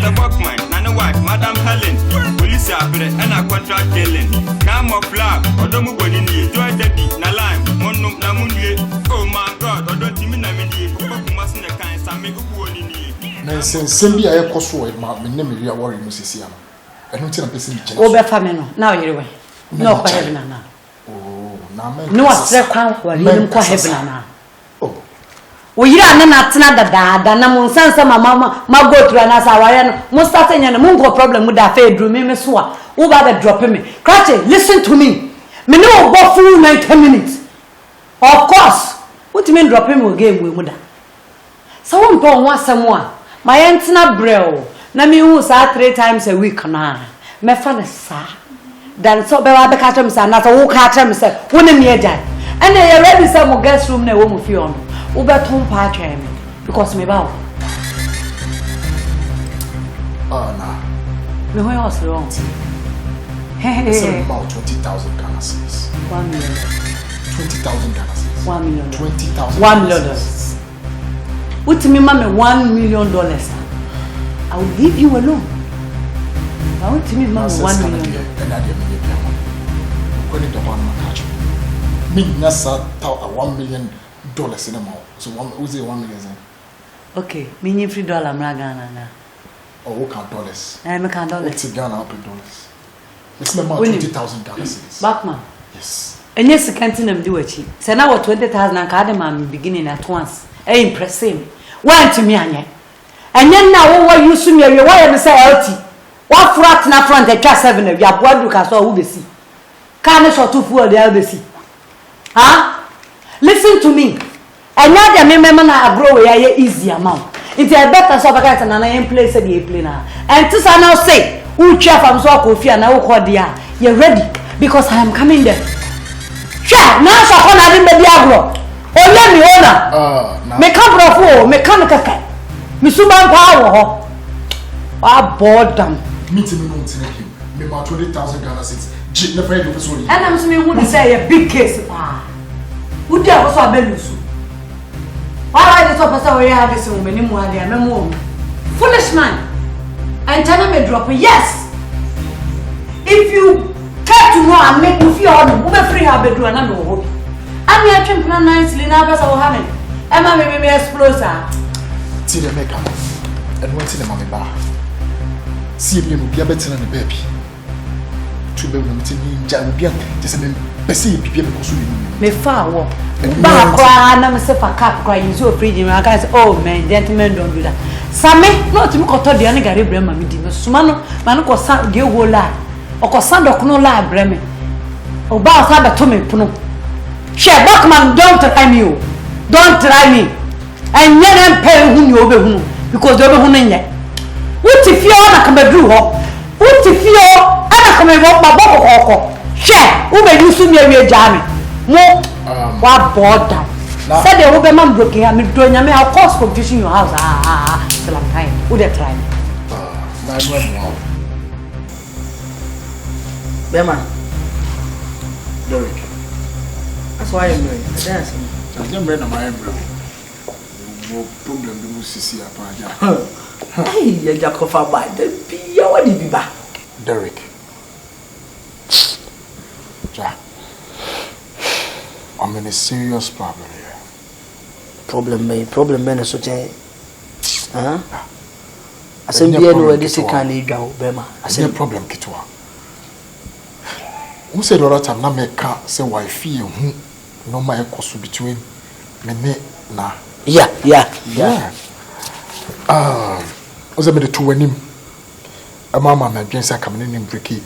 Mr. Buckman, Nana White, Madam Helen, Police Apre, and a contract killing. Come of love, or don't move on in the joy daddy, Nalam, Monum Namundi. Oh my God, or don't you mean I mean, you must in the kind of make a wood in the Nancy, send me a cost for it, my name is Worry Musician. I don't tell a person. Over family, now you're away. No, for heaven now. Oh, now, no, what's the crown for heaven now. Oh, we are not that, and I'm on sense of my mamma, my go to an Asawarian, most starting and a mungo problem with that fair dream, Miss Swa, who bother dropping me. Cratchit, listen to me. Me no go full 90 minutes. Of course, what do you mean dropping me game with Muda? Someone don't want someone. My aunt's not braille. Nami who's 3 times a week now. My father, sir. Dan so be wa be catch me say na so wo catch me say wo ne me agyan and they ready say mo guest room na wo mo fi on wo be ton pa atwa me because me ba wo nah me ho was wrong hey about 20,000 Ghana cedis 1 million 20,000 Ghana cedis 1 million 20,000 $1 million what me mama $1 million I will leave you alone. I want to meet Mama $1 million. And I didn't make it. According to one catch me, Nasa $1 million in a month. So who's it $1 million? Okay, me $3 Ghana. Oh, what kind of dollars? I make $1. What's Ghana up in dollars? It's my 20,000 Ghana cedis. Backman. Yes. And yes, I can't do it cheap. So now 20,000 and cardamom beginning at once. Impress him. Why to me, Anya? And then now what you soon you why am say LT? What frat na front the class 7 of your board you can saw who be see. Can't short to fool the LBC. Huh? Listen to me. And now the member na grow where easy amount. It's a better so because na na place the play now. And this I now say, who chair from so coffee and now call there. You're ready because I am coming there. Sure, now so on I didn't be agro. Oh let me owner. Me come bro me come kaka. Misuban power I bored them. Meeting me not him. Me about 20,000 Ghana cedis. Jit never heard of this one. And I'm saying who say a big case. Who dare also a belusu? Why are the top person where have this woman in one day? Foolish man. And tell me drop it. Yes. If you care to know and make me feel on who free her bedroom and I'm no hope. I'm here to plan nicely now because I will have it. Emma may be explosive. See the maker and went in the mommy bar. See if you be a better than the baby. To be limited in Jamian, just a person people consuming. Me far walk. But cry, I'm a cap crying so pretty. I can say, oh man, gentlemen don't do that. Sammy, not to me, got the other Gary Bremer, Sumano, Manuko San Giola, or Cosando no la Bremen. Oh, Bow Sabba to me, Puno. Share Buckman, don't try me. Don't try me. And yet I'm paying whom you over because they were yet. What if you are come a drew? What if you are come and walk my boko? Share, who may you soon be a jammy? No, what bored down. Said the woman broken. I'm doing a mere cost for fishing your house. Till I'm time. Would have tried. Bema, Derek. that's why I'm doing dancing. I'm never in my embryo. No problem, the Musisi Apaja. Hey, Jacofa by the Pia, what did you buy? Derek. Jack. I'm in a serious problem here. Problem, man, so huh? I said, be anywhere this can go, Bema. I said, problem, Kitwa. Who said all that time, na make car say, why fear who no my cost between me na. Yeah. Was a bit to him. A mama, my parents are coming in breaky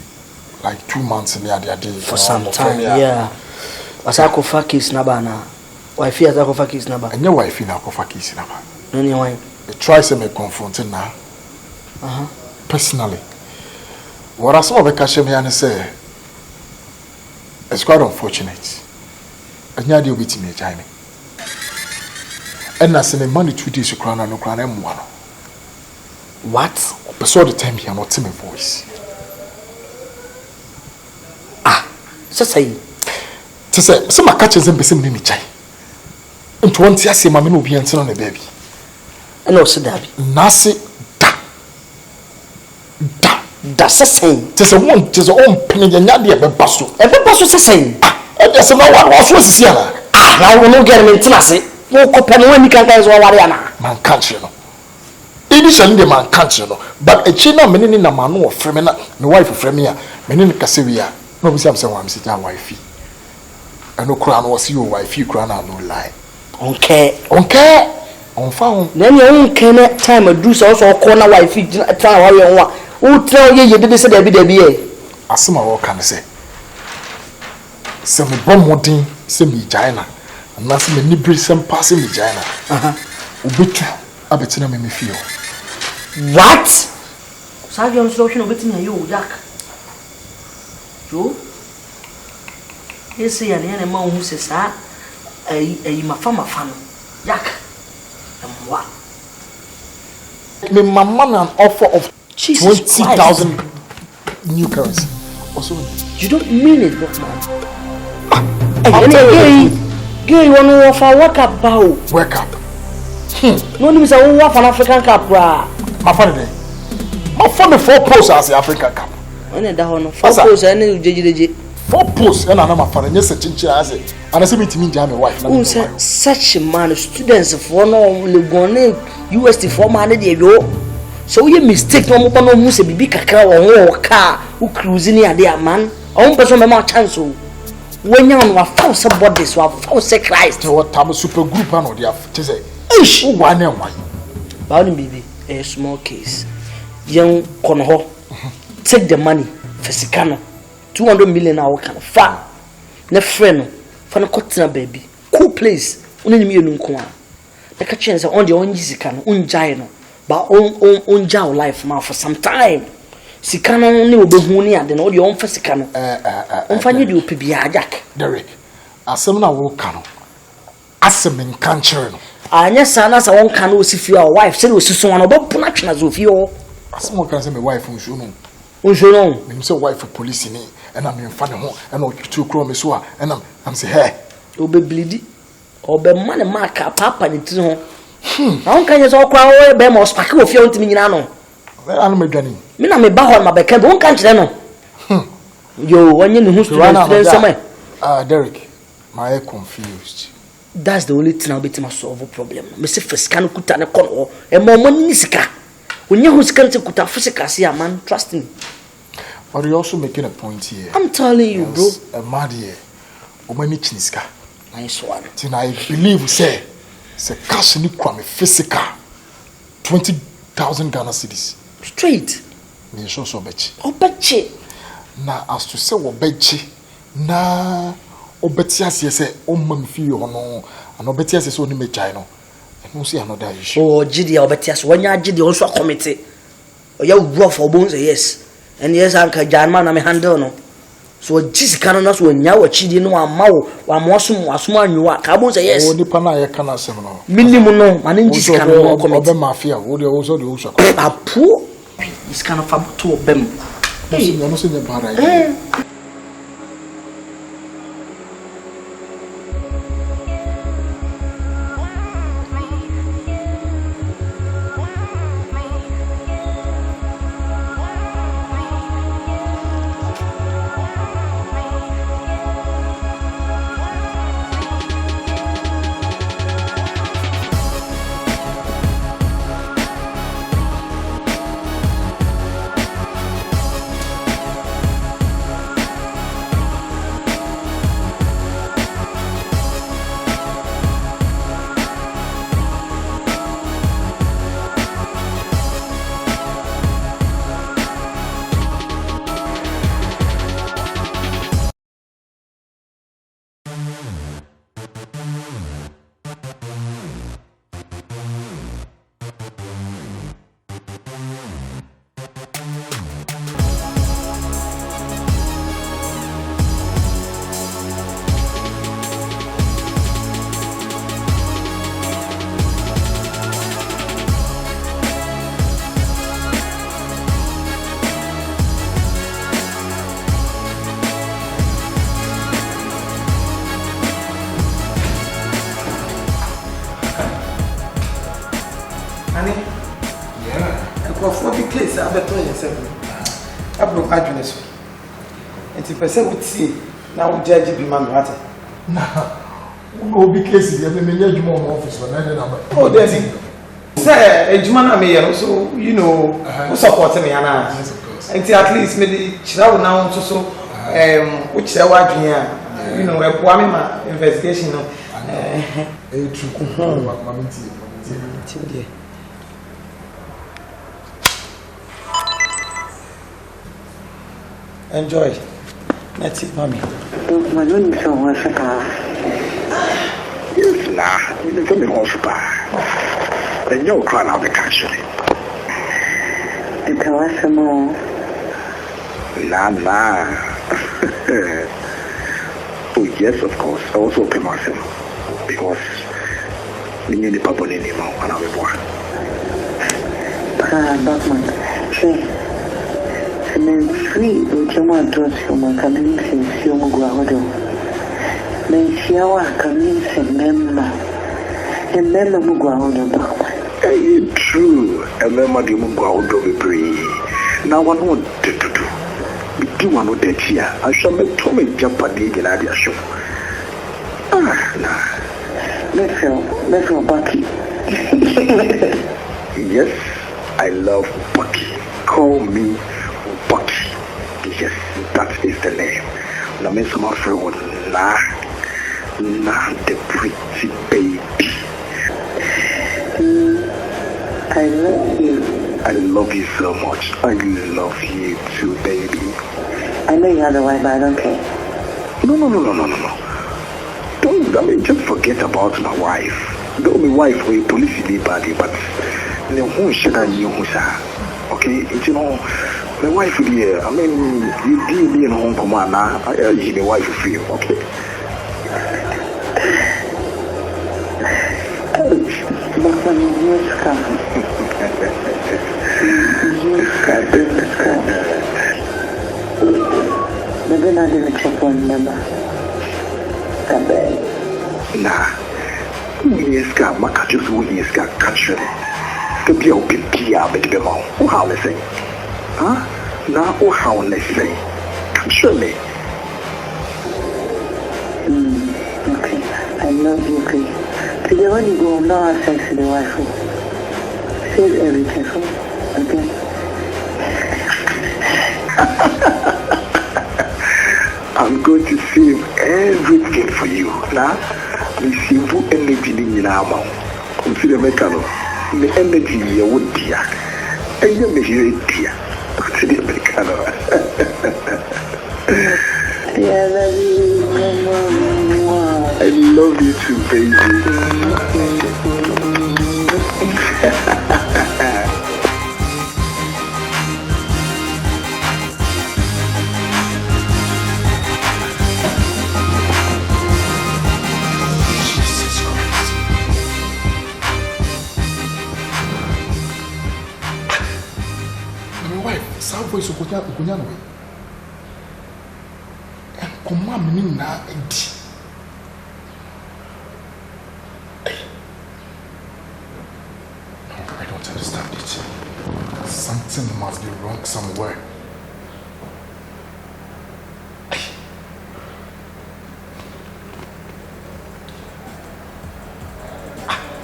like 2 months in the other day. For some time, yeah. Was I could fuck his nabana? Why fear that fuck his nabba? And your wife in Akuapem Twi. Anyway, it tries to make confronting now. Personally, what I saw the Kashemian say, it's quite unfortunate. And you deal with me, Jamie. And I send money 2 days to crown and no crown M1. what? But so the time here, not my voice. So say. To say, some catches and person in the chai. And 20 years, my men will be answering on the baby. And also, Dabby. Nasi da. That's a saying. Tis a one, tis a own penny and yadia basso. Every person is saying. There's no one was Siena. I will not get him in Tennessee. No copen when you can guys all Ariana. Man can't you know. It is only the man can't you know. But a china meaning in a man or femina, the wife of Fremia, meaning Cassavia. No, we have some sitting wifey. And no crown was your wife, you crown no lie. Okay. On found. Then your own can time a do so corner wife, try one. Who tell you didn't say there be the BA? As some of can say. Some bomb wanting, some China, and that's many breeze and passing the China. Ubitu, I bet you me feel. What? Savion solution of it in you, Jack. You? You see an animal who says, a mafama fan, Jack. And what? Me, my man, an offer of 20,000 new currency. Also, you don't mean it, man. Gay, you want to offer work up, bow. Work up. No name is a war for African Cup. My funny day. My funny 4 posts as the African Cup. When it down 4 posts, I know JJ. 4 posts, and I'm a fan, yes, a chincha as it. And I say to me, my wife. Such a man, students for no Legone, UST for money, so you mistake no more no muse be kakra or car who cruising near there, man. I won't person my chance. When you are found somebody, so I found say Christ. What type of super group and or they have to say, Ish, one and one. Bowden baby, a small case. Young Conho, take the money, Fesicano, 200 million hour kind of fun. Ne friend, for a cotton baby, cool place, only me no coin. The catchings on the own easy can, ungiant, but on jaw life now for some time. Sikano only will be honey and then all your own Fesicano. On Fanny do Pibia Jack. Derek, as some now will cano. As some in country. I yes, and as I won't cano if your wife said was so one about production as with you. As someone can say my wife who's you know. Who's you know? I'm so wife for police in it, and I'm in funny home, and all 2 chrome so, and I'm say, hey, you'll be bleedy. Or be money mark up, papa, and it's home. How can you all cry away, be more sparkle of your Timino? I'm a gunning. Mina me baho my back, won't catch them. Yo, when you know who's to run out somewhere. Derek, my confused. That's the only thing I'll be to solve a problem. Mr. Fescano could turn a corner and more money nisika. When you who's going to put a physical see a man, trust me. But you're also making a point here. I'm telling you, bro. A mad here. Omani Chiniska. Nice one. Then I believe, say cash in the physical 20,000 Ghana cedis. Straight. Me show so bechi. Obechi. Na as to say obechi. Na obeti as say o mam fi ono. And obeti as say oni me chai no. No see another issue. Oh, GD obeti as when ya GD also committee. O ya rough for bones yes. And yes anka Janman na me handle no. So jisi kana na so nya wa chidi no ama wo wa mosum anwa ka bones yes. O nipa na ye kana sem no. Minimum no, man jisi kana no committee. Obe mafia, wo de also de also. Apu this kind of fab to them. Hey, I'm not saying the bad idea. abro adwene so enti pese wutie na wo judge bi ma me wate na obi case dey me nya adwuma mo office na dey na oh dey say adwuma na me ye so you know who support me ana enti at least me dey chira wo na wo so wo chira wa adwene a you know e poa me ma investigation no true ma me tie enjoy. That's it, mommy. My name is Asante. Yes, nah. It's only hospital. And you're crying out the country. Interessant. Nah. Oh yes, of course. I also pay myself because we need the people anymore when I'm born. Batman. And then free, which I want to assume my coming since you go. Then she our coming and member. And member Muguado. True, a member of Muguado be free. Now one won't do. Do one with that here. I shall make Tommy jump at the Ghanaian show. Let's go, Bucky. Yes, I love Bucky. Call me Bucky. Yes, that is the name. Now, Miss Murphy, nah, the pretty baby. I love you. I love you so much. I love you too, baby. I know you have a wife, but I don't care. No. Don't, just forget about my wife. Don't be wife with police body, but who should I use her? Okay, you know, my wife here, you deal me in home command now. I the wife for you, okay? Maybe not even check one number. Nah. Yes, got my catches, yes, got country. To be open here, but the mouth. Oh, how they say? Huh? Now, oh, how they say? Country me. Okay, I love you, okay. Today, when you go, now I sex to the wife. Save everything for me, okay? I'm going to save everything for you. Now, si vous energy ni nyina ma consider mekano the energy you would be and you make you dear consider mekano I love you too, baby. Voice of Kunyano. And command me now, I don't understand it. Something must be wrong somewhere.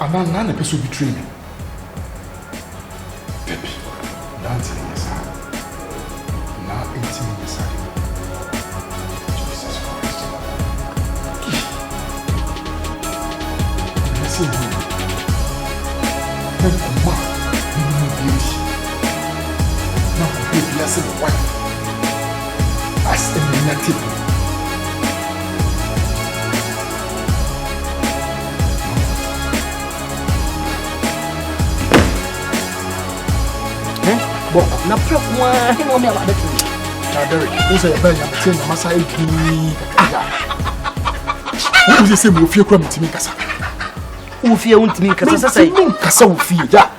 And now none of the people betray me. Baby, that's it. Jesus Christ. Listen to me. Now, be blessed wife as a native. But na prep one, he know me about that. Derek, who's a bell? I'm saying, I'm saying, who's the same with your crumb to me, Cassa? Who fear won't me, Cassa? Say, Cassa will fear, yeah,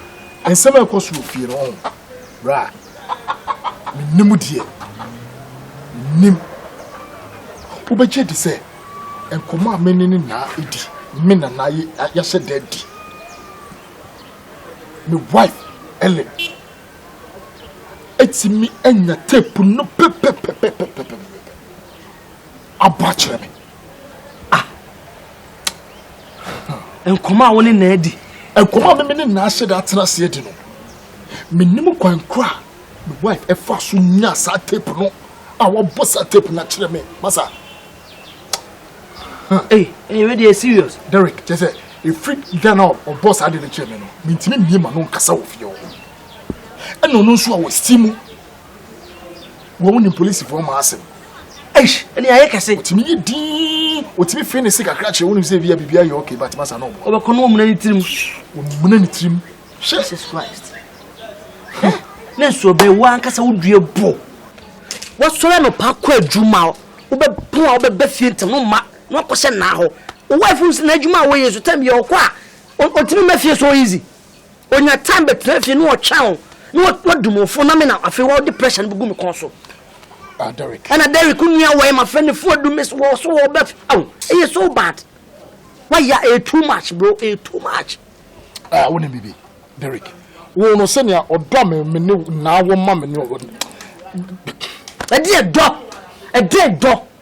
and some of us will fear all. Right, Nimudia, Nim Ubajet to say, and command men in na it, men and I, yes, dead. My wife, Ellen. etimi enya tape no pepe abachire me enkoma woni na adi enkoma me na ahye da atrase edi no menim kwankra my wife efa so nya sa tape no awo bossa tape na kire me masa hey ready serious Derek just say if Ghana or boss ade na kire me no mintimi niema no nkasa wo fie wo eno no so awo stimu wo ni police for ma asem eish eni aye kase otimi yedi otimi fe ne sika kra kire wo ni se bia bibia ye okay but masa no obekono omuna ni tirim Jesus Christ na so be wa nkasa wo due bo wo so no pa kwa adwuma wo be pon wo be fie ntem no ma no kwose na ho wo wife nsi na adwuma wo yesu tam ye okwa otimi ma fie so easy onya time be trafie no otwa no wadumofo na me na afi wo depression bugu me kon so Derek and Derek kunya way my friend for do miss wo so wo be it's so bad why ya too much bro too much woni bibi Derek wo no se ne odo me ne na wo ma me ne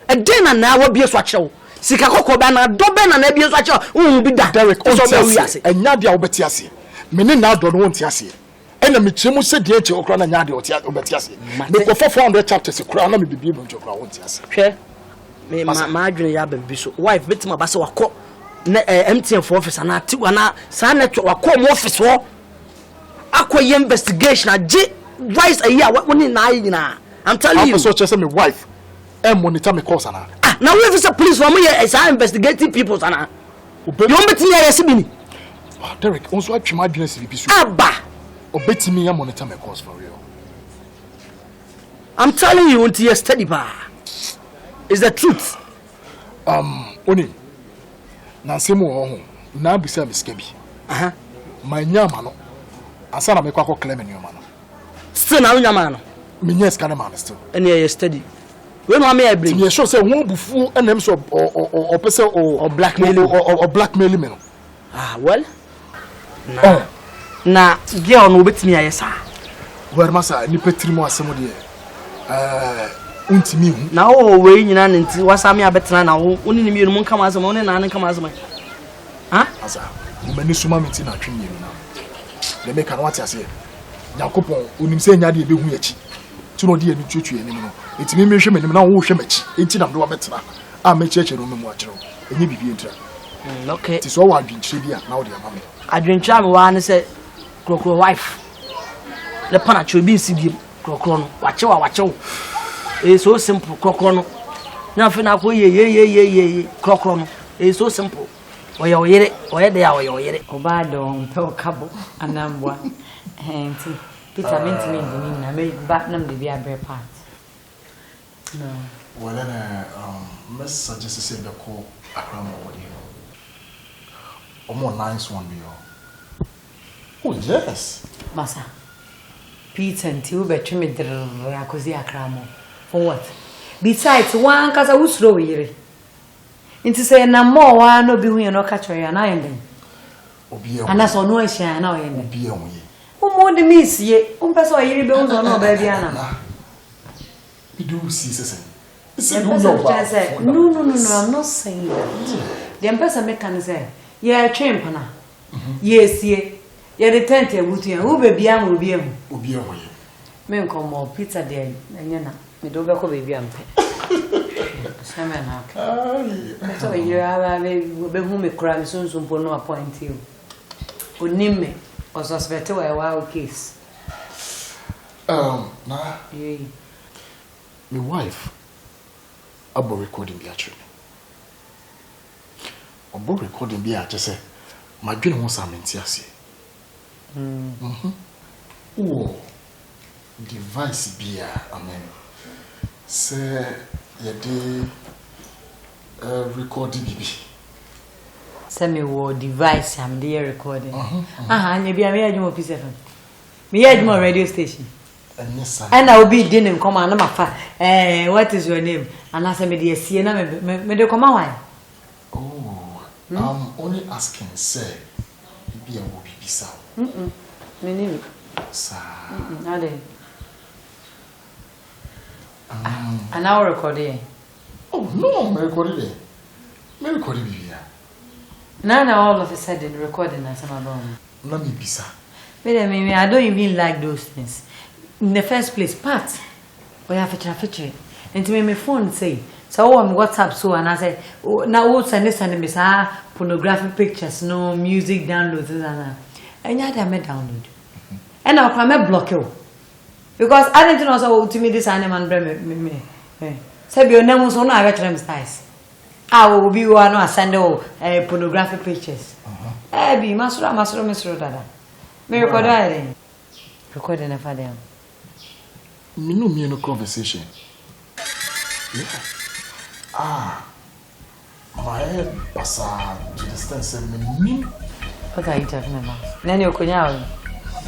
e na wo bie so achew sika kokko ba na do be na bie so achew wo bi da Derek o so be wiase enya dia wo beti ase me ne na do no won ti ase ena me chemu se die che okra na nya dia o beti ase me ko 400 chapters kura na me bibi no okra won ti ase hwe me ma adwene ya ba bi so wife betima ba se wakọ na MTN for office na ti wana sa network wakọ mo office ho akoye investigation age vice a year woni na ayi na I'm telling you so chese me wife monitor me course na now we visa police for me is investigating people sana you betimi ya sibini Derek onso atwema adwene se bibi so aba obetimi ya monitor me course for real I'm telling you until you study ba is the truth oni na nsemu ho na bisa miska bi manya ma no asa na me kwa claim ni ma no still na unya ma no me yes kana ma still any you study we no me I bring you sure say won bufu enem so o pese o blackmail me no well na girl no betimi ayesa where masa ni petrimo asemo de untimi hu na o we nyina nti wasami abetena na wo oni ni mienu mun kama asema oni na kama asema asa umani suma meti na twin mienu na le make an what ase yakopon onim se nya de ebehu yachi ti no de ani twetwe ani no etimi mehwe manim na wo hwe machi enti na do betena a mecheche no memu akere enye bibie ntra okay ti so wa adwinchire bia na wo de amame adwinchire me wa ne se krokro wife le pana chobi sibiem krokro no wachewa it's so simple krokro no na fe na ko ye krokro no it's so simple oyere de ya oyere obado mpe okabo anambwa enti Peter mentimi ndini na me ba na me bia bre part no well then mess suggest say be ko akram wodi no more nice one be oh yes masa Peter nti u betwe me dr akozi akramo for what besides one kasa usro yire nti say na mo wa no bi hu ye no ka chwe ya na yende obi e ana so no ehia na yende obi e hu ye mo de misie umpeso yire be unzo no ba bia na do see sesen no I'm not saying that the person make can say yeah chempana yes ye the tent e butu ya u be bia mo obi e hu ye me nkomo pizza de enye na me do be ko be bia mpe semena so you have be hu me kra me sunsun po no appoint you onime o suspect we wa case na my wife abo recording bi actually abo recording bi a chese madwene ho samenti ase oh device bi a amen say ye dey recording bibi semi wo device am dey recording anya bia me adwuma Peace FM me adwuma radio station and I will be dinner come on mafa what is your name and I say me dey see na me dey come why oh I'm only asking say be a wo bibi sa me name sa ade And now recording. Oh no, me recorded it. Me recorded it here. Now all of a sudden recording as I'm about. Let me be sir. Wait a minute, I don't even like those things. In the first place, part we have feature. And to me, my phone say, so on WhatsApp so and I say, now what send me pornographic pictures, no music downloads and yet I may download. And I'll come block you. Because I didn't know so to me this animal me. Say your name was on I got them styles. I will be one or send pornographic pictures. Be Master Dada. Me recording. Recording a father. Me no conversation. Yeah. My head passa to the stance of me. What are you talking about? Nanny Okunya.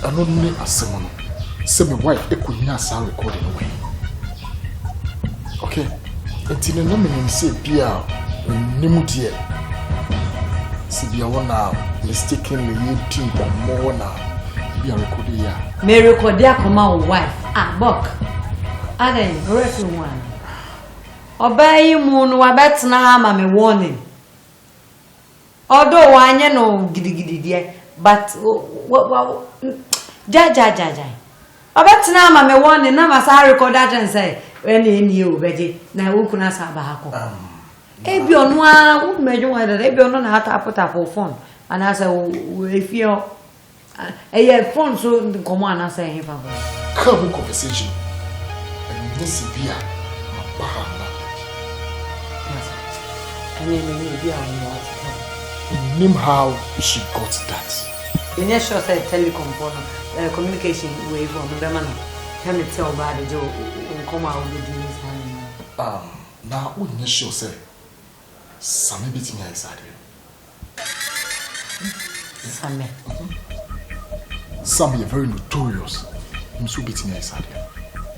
I don't need a sermon. Say my wife, Ekunya, are recording away. Okay. Until the nominee say, Pia, Nimutia. See, be a one now, mistakenly, you think that more now. Be a recording here. Me record ya come wife. Bok. Aden, refi one. Obey moon wa bet na ama me warning. Although wanye no gidi dear, but ja. Obet na ama me warning na masa record that and say when you beje na wo kuna sa ba hako. Ebi onu a wo mejo wa da ebi onu na hata apota for phone. And I say if you phone so come on and say him for. Come conversation. And this is beer. And then maybe name how she got that. In your show said telecom communication way from the man. Tell me tell about the Joe come out with this hand. Now wouldn't you sure say some bit me inside some are very notorious. I'm so beating inside here.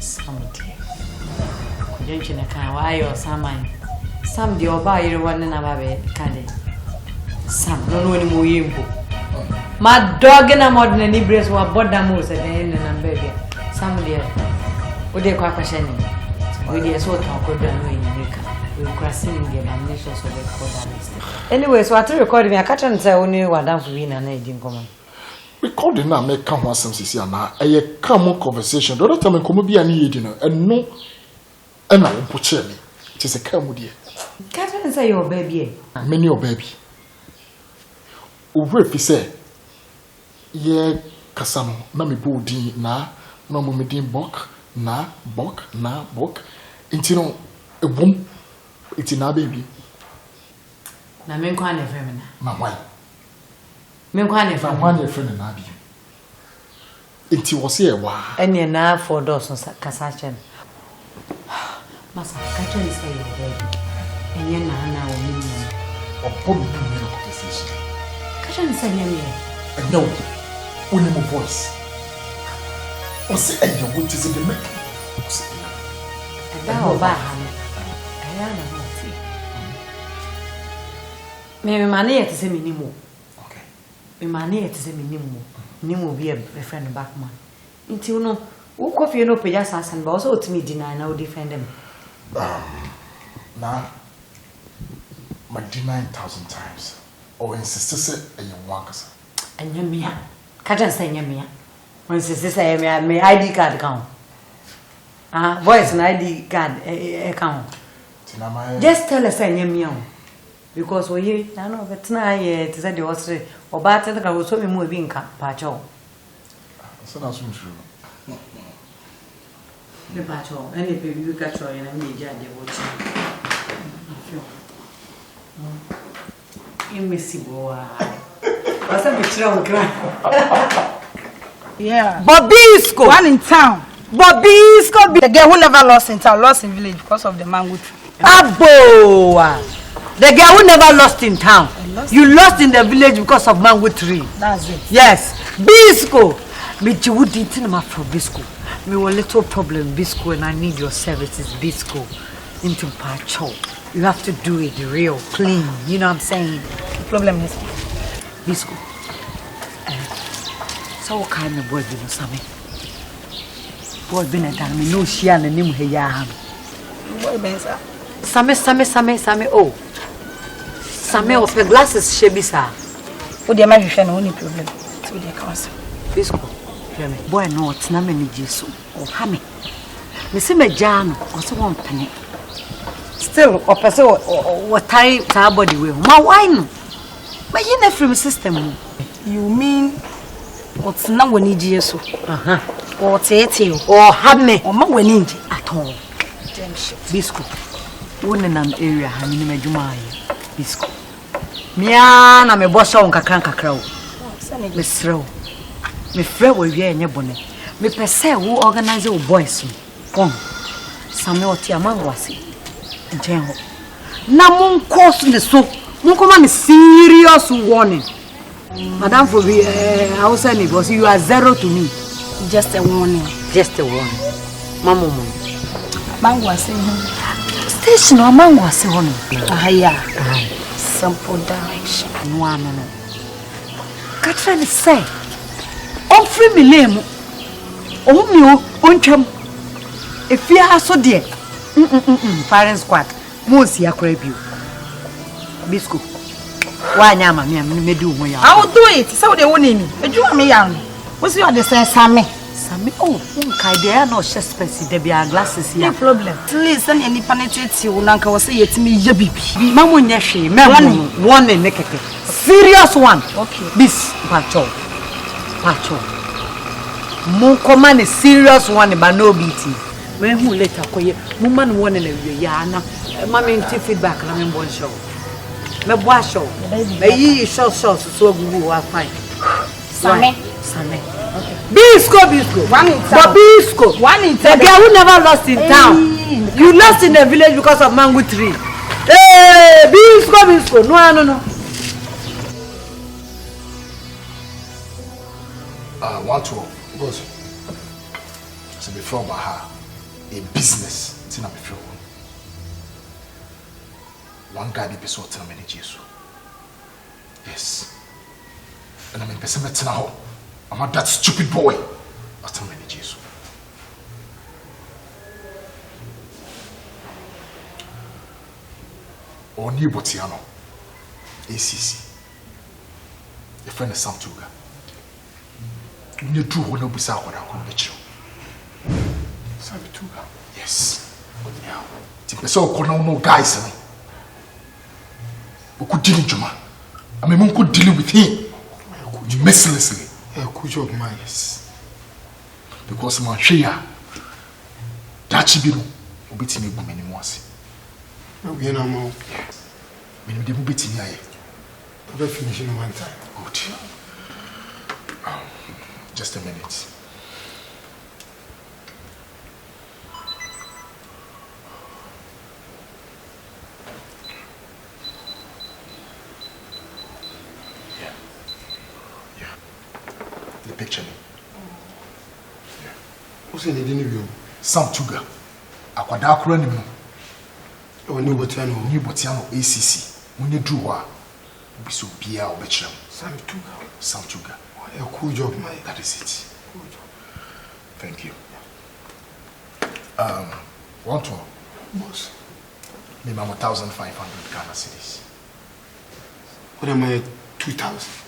Some dear. Don't you know why or some the oba you one and ababe candy. Some no more yimbo. My dog and a modern and Ibrace were bodamos at the end and baby. Some dear. Would they quack a shanning? With the sort of good and we crossing the abominations of the code. Anyway, so I recorded me. I can't say only what I'm for being an aging common. Recording now make come one some see now. A common conversation. The other time I come be an idiot and no and I won't put me. It is a come dear. Can't say your baby. Many your baby. Over if you say, yeah, Kasano, Nami Bodi, na, no Mumidin Bok, na, until a womb, it's in our baby. Na menkwane friend na. My wife. Menkwane friend. My one friend and Abi. Until was here, wow. Any na for doors on Kasachen. Masa, can't say your baby. And you're not or me. Or probably a conversation. Can't say me. And no, only my voice. Or say, and your witch is in the making. And now, I am not. Me money to say minimum. Okay. Me money to say minimum. Minimum be a friend back man. Until no, who coffee no pay us and also to me deny now defend them. Now, my 9,000 times. Or insist and you walk us. And you me. Can't say me. When sister say me ID card account. Voice and ID card account. Just tell us and you because we I know but now to say the was or bad that I was so moving patcho. So that's true. The patcho, any baby you got your enemy judge watching. Invisible. What's a picture of Yeah. Bobisco. One in town. Bobisco. The girl who never lost in town, lost in village because of the mango tree. Abo. The girl who never lost in town. You lost in the village because of mango tree. That's it. Yes. Bisco. Me would eat in my for Bisco. Me a little problem, Bisco, and I need your services, Bisco. Into Pacho. You have to do it real clean. You know what I'm saying? The problem is Bisco. So what kind of boy do you know? Boy been a time, no she and a name here. Boy benza. Same. Oh. Same of the glasses shebisa. O de ma hwehwe na oni problem. So de ka wasa. Bisco. Boy no, it's na me Jesu. Oh, ha me. Me se me jano, o se won pane. Still, o pese o tie ta body we. Ma why no? Ma yin from system. You mean what's na woni Jesu? O tete o ha me. O ma woni nje at all. Bisco. Wonenam area ha ni madwuma aye. Bisco. Mia na me bossa on kakra o. Me srew. Me frɛ wo wie enye bone. Me pese wo organize wo boys. Kom. Same oti amangwase. Nchen ho. Na mon course ne so. Mon koma me serious warning. Madam for be I will say because you are 0 to me. Just a warning. Just a warning. Mama mo. Mangwase. Station o mangwase ho no. Ahaya. Sample direction. No. Katra ni say. On free me name. O mi o ontwam. Efia aso de. Parent squad. Mo si akora bio. Bisco. Why nyama me do ho ya. I will do it. So they won me. Eju me yan. What's your the say Same? Oh, kai there no space there be glasses here. No problem. Please send any penetrate you nanka was say yetimi ye bibi. Mamu nya hwe, me one nekeke. Serious one. Okay. This pacho. Mo command a serious one but no beating. Me hu later koye. Mo man one na we ya na. Mama nti feedback na me bon show. Me bo show. Me yi show so gugu wa fine. Same. Okay. Bisco. One in town. But Bisco. One in The town. girl who never lost in town. You lost in the village because of mango tree. Hey, Bisco. No. 112. Boss. So before Baha, a business. It's not before. One guy be so terminated Jesus. Yes. And I mean, person met now. I'm not that stupid boy. I'll terminate Jesus. Or new Botiano. ACC. A friend of Sam Tuga. You do what no bizarre what I could bet you. Sam Tuga. Yes. Yeah. So, no guys. We could deal with Juma. I mean, we could deal with him. Mercilessly. Good job, man. Yes. Because my share, that chibiru, will be to me many more. We are now more. We will be to me. We'll finish in one time. Good. Just a minute. The picture. Yeah. Who's in the dinner? Sam Tuga. Aquadacra ni mo. O New Botiano ACC. When you do what? Be so bia or betcha. Sam Tuga. A cool job, man. That is it. Cool job. Thank you. 112. Boss. Maybe 1,500 Ghana cedis. What am I? 2,000.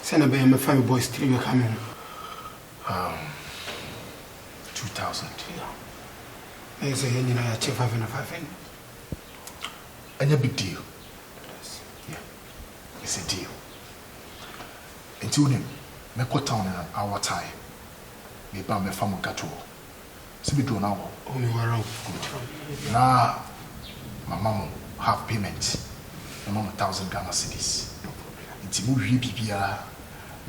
Send a baby, my family boys 3 will come in. 2,000. Yeah. I say, you know, I check 500. And a big deal. Yeah. It's a deal. Until him, me go town in an hour time. Me buy my family gato. So we do an hour. Oh, you are wrong. Good. Now, my mom have payment. My mom 1,000 Ghana cedis. No problem. Until we BBR.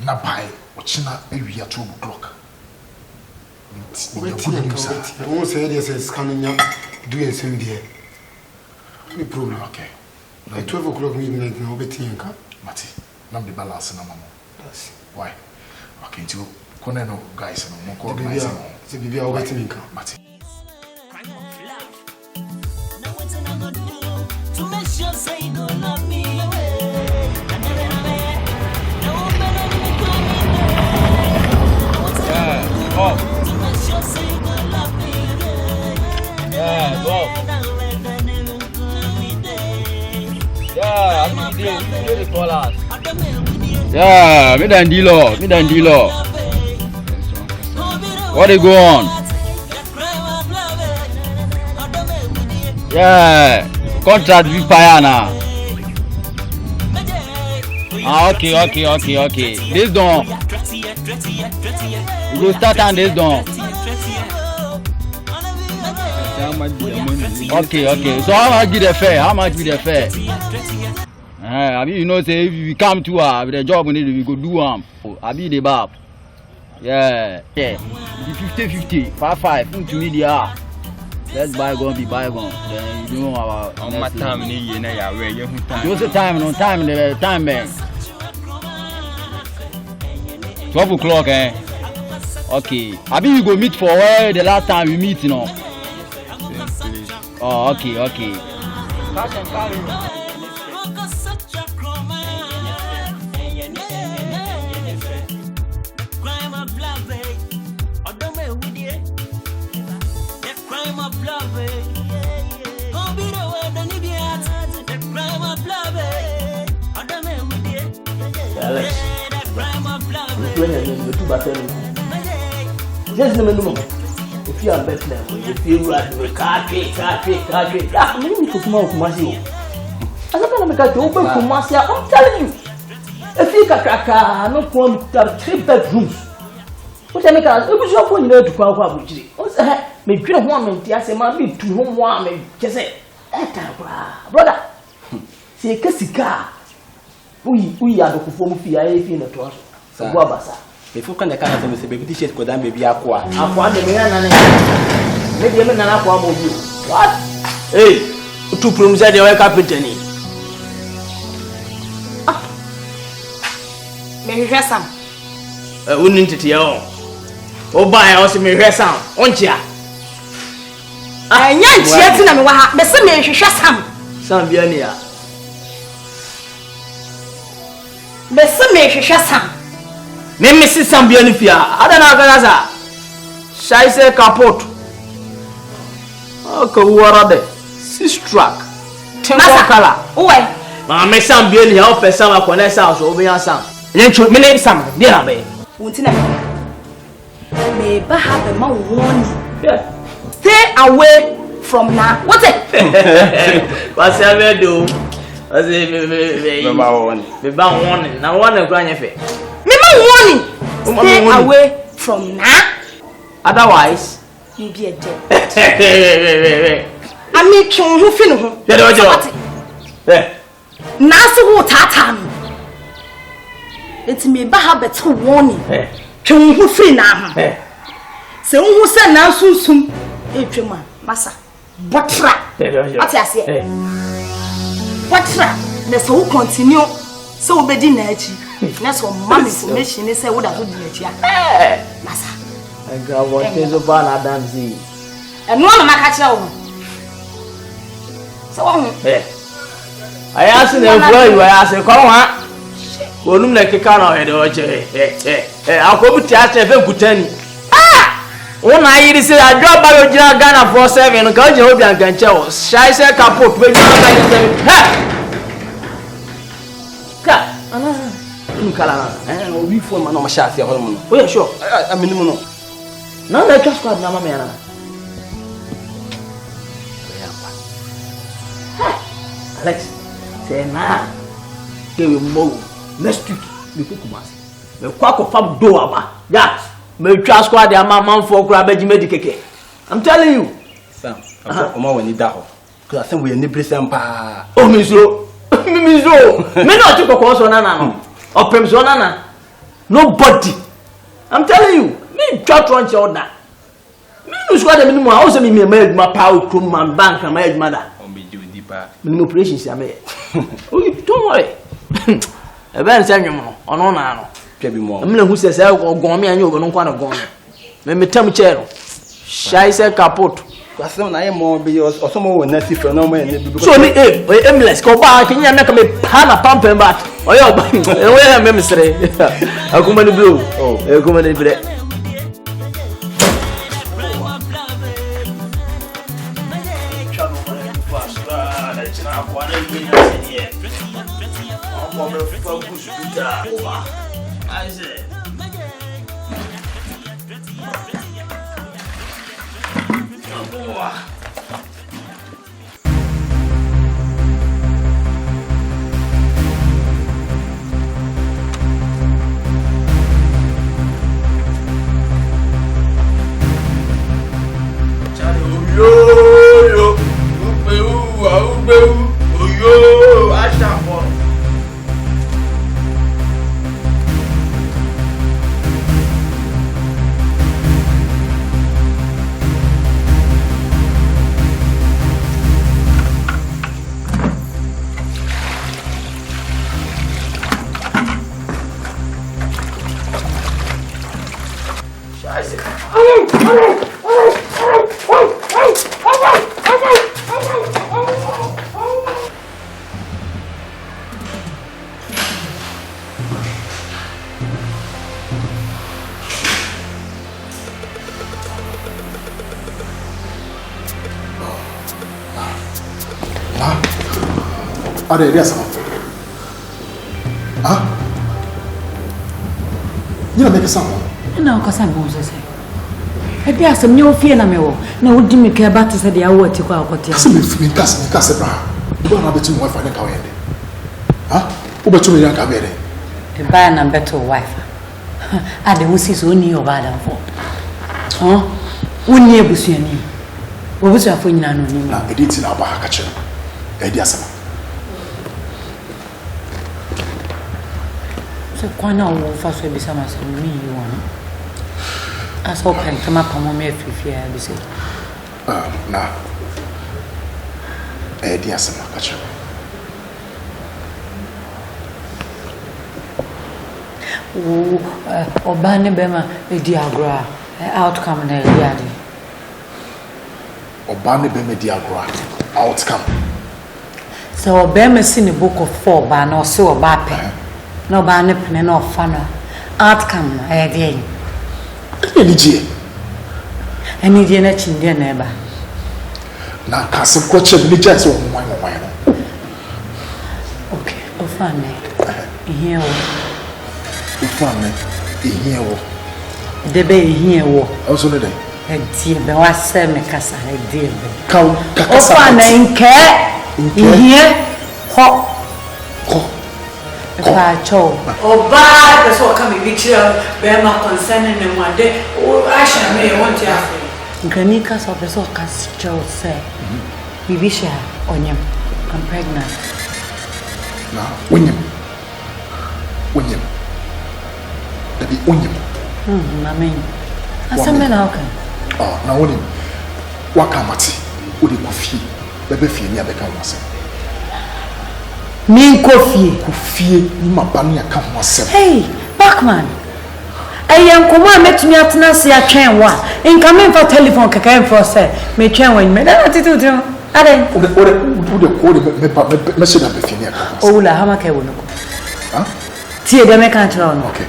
Na buy ochina ewia 12 o'clock. I won't say this is coming up doing some there. No problem. Okay. At 12 o'clock midnight now betting ka. Mati. Nam the balance na mama. That's why. Okay, to koneno guys no mo organize no. Se bibia o betting ka. Mati. To make sure say you don't love me. Yeah, go. Yeah, me dan deal. What they go on? Yeah, contract with Payana. Ah, okay. This done. You go start on this done. Okay. So how much be the fare? I mean, you know, say if we come to with the job we need, we go do I be the bab. Yeah. 50-50, 5-5, to me they are. Let's bygone be bygone. Then you know our time just the time, the time man. 12 o'clock, eh? Okay. I mean you go meet for where the last time we meet, you know. Oh, okay. Just the minimum. If you are better, if you are the car, I'm going to come Kumasi. I'm not going to make a open Kumasi. I'm telling you. If you can not want to have 3 bedrooms. What I make it was your point to come with you. What's that? Me dream one and I say, my big 2 home one, just say, brother. See a Cassica. We are the perform fee. I feel it was. So, if you can account for the baby t-shirt, could I maybe aqua? Aqua, the man, maybe I'm an aqua mobile. What? Hey, 2 rooms at your carpenter. Maybe dress some. Wouldn't it your oh, buy also me dress some, won't ya? I ain't yet in a while, but some may dress some. Biania. But some may dress some. Mimi si sambiani fia. Ada na gaza. Shaise kapot. Ko warade. 6 track. Tempo kala. Owe. Ma me sambiani ha ofe sama kone sa so obi ansam. Yenchu me ne sam. Dia na be. Wontina. Me ba have a man warning. Stay away from now. What it? What's ever do? What's me ba warning. Na warning kwa nyefe. Warning. Stay away from now. Otherwise, you'll be a dead. I mean, who feel who? Nasa who tatam. It's me baha better warning. Who feel now? So who said now soon? Hey, Massa. Batra. What I say? Batra. Let's all continue. So be dinner. That's what mom information is. Say what I would do here. Massa. I got what is a banana dancing. And one of my catcher. So I asked them where you asked. Come on. Well, look like a car on head. I'll go to Tiacha if you could. When I hear say I drop by your Ghana for 7, because you hope you can tell. Shy say kaput. When you Kala, we form an shot here. Oh, yeah, sure. I mean, no. Now let us go, Namana. Alex, say now. They will move next week. We cook mass. The quack of fab doaba. That may trust squad their mamma for grabbage medicated. I'm telling you, Sam, I'm more when you die. Because I think we are nibble some pa. Oh, Miss Rowe. Miss Rowe. May not take a course on an or Pemsonana. Nobody. I'm telling you, me church runs your order. Me squad the minimum house me made my power from my bank and my mother. Minimum operations I made. Oh, don't worry. A man send you more on honor. I'm not who says I'll go me and you're going to want to go. Let me tell me, chair. Shy said kaput. I am more because or some more when that's for no man. So, let's go back. Can you make me pan a pump and back? Oh, yeah, where am I say? I'll come in the blue. Oh, I'll come in the blue. focus puta. I say. Are you some? Huh? You don't make a sound. No, because I'm going to say. I guess some new fear. No, would you make a battle? Said the hour to go out. Yes, me cast a don't have to wife and go in. Huh? Over 2 million cabin. The ban and better wife. I don't see so near bad for. Huh? 1 year was your name. What was your phone? I did in our back catcher. Ediasama. So, why not first will be some as me you want? I saw can come up on me if you have said. Now, Ediasama catcher. Oh, Obani Bema, a diagram, outcome in a reality. Obani Bema diagram, outcome. So, Obama seen a book of 4 by no so bape. No banner pen no funnel. Outcome, I did. Any dinner in their neighbor. Now, Castle Coach, the jazz or wine. Okay, oh, funny. Here, here. The bay here, also the day. A dear, but I said, make us a dear. Come, oh, funny, care. Here, hot. If I chose. Oh, bad, that's what can be picture. Bear my concerning them one day. Oh, I shall may want to have Granicas of the Socas Joe said, we wish her on you. I'm pregnant. Now, William. That be William. Mammy. I said, men, how can? Oh, now, William. Wakamati, would it coffee? Baby, feel near the council. Mean coffee. My bunny account myself. Hey, Bachman. I am come met me at Nancy a train one. In coming for telephone, came for say, may train when me that to do. I don't put the code message up with you. Oh, la hamaka will look. Huh? See, the mechanic. Okay.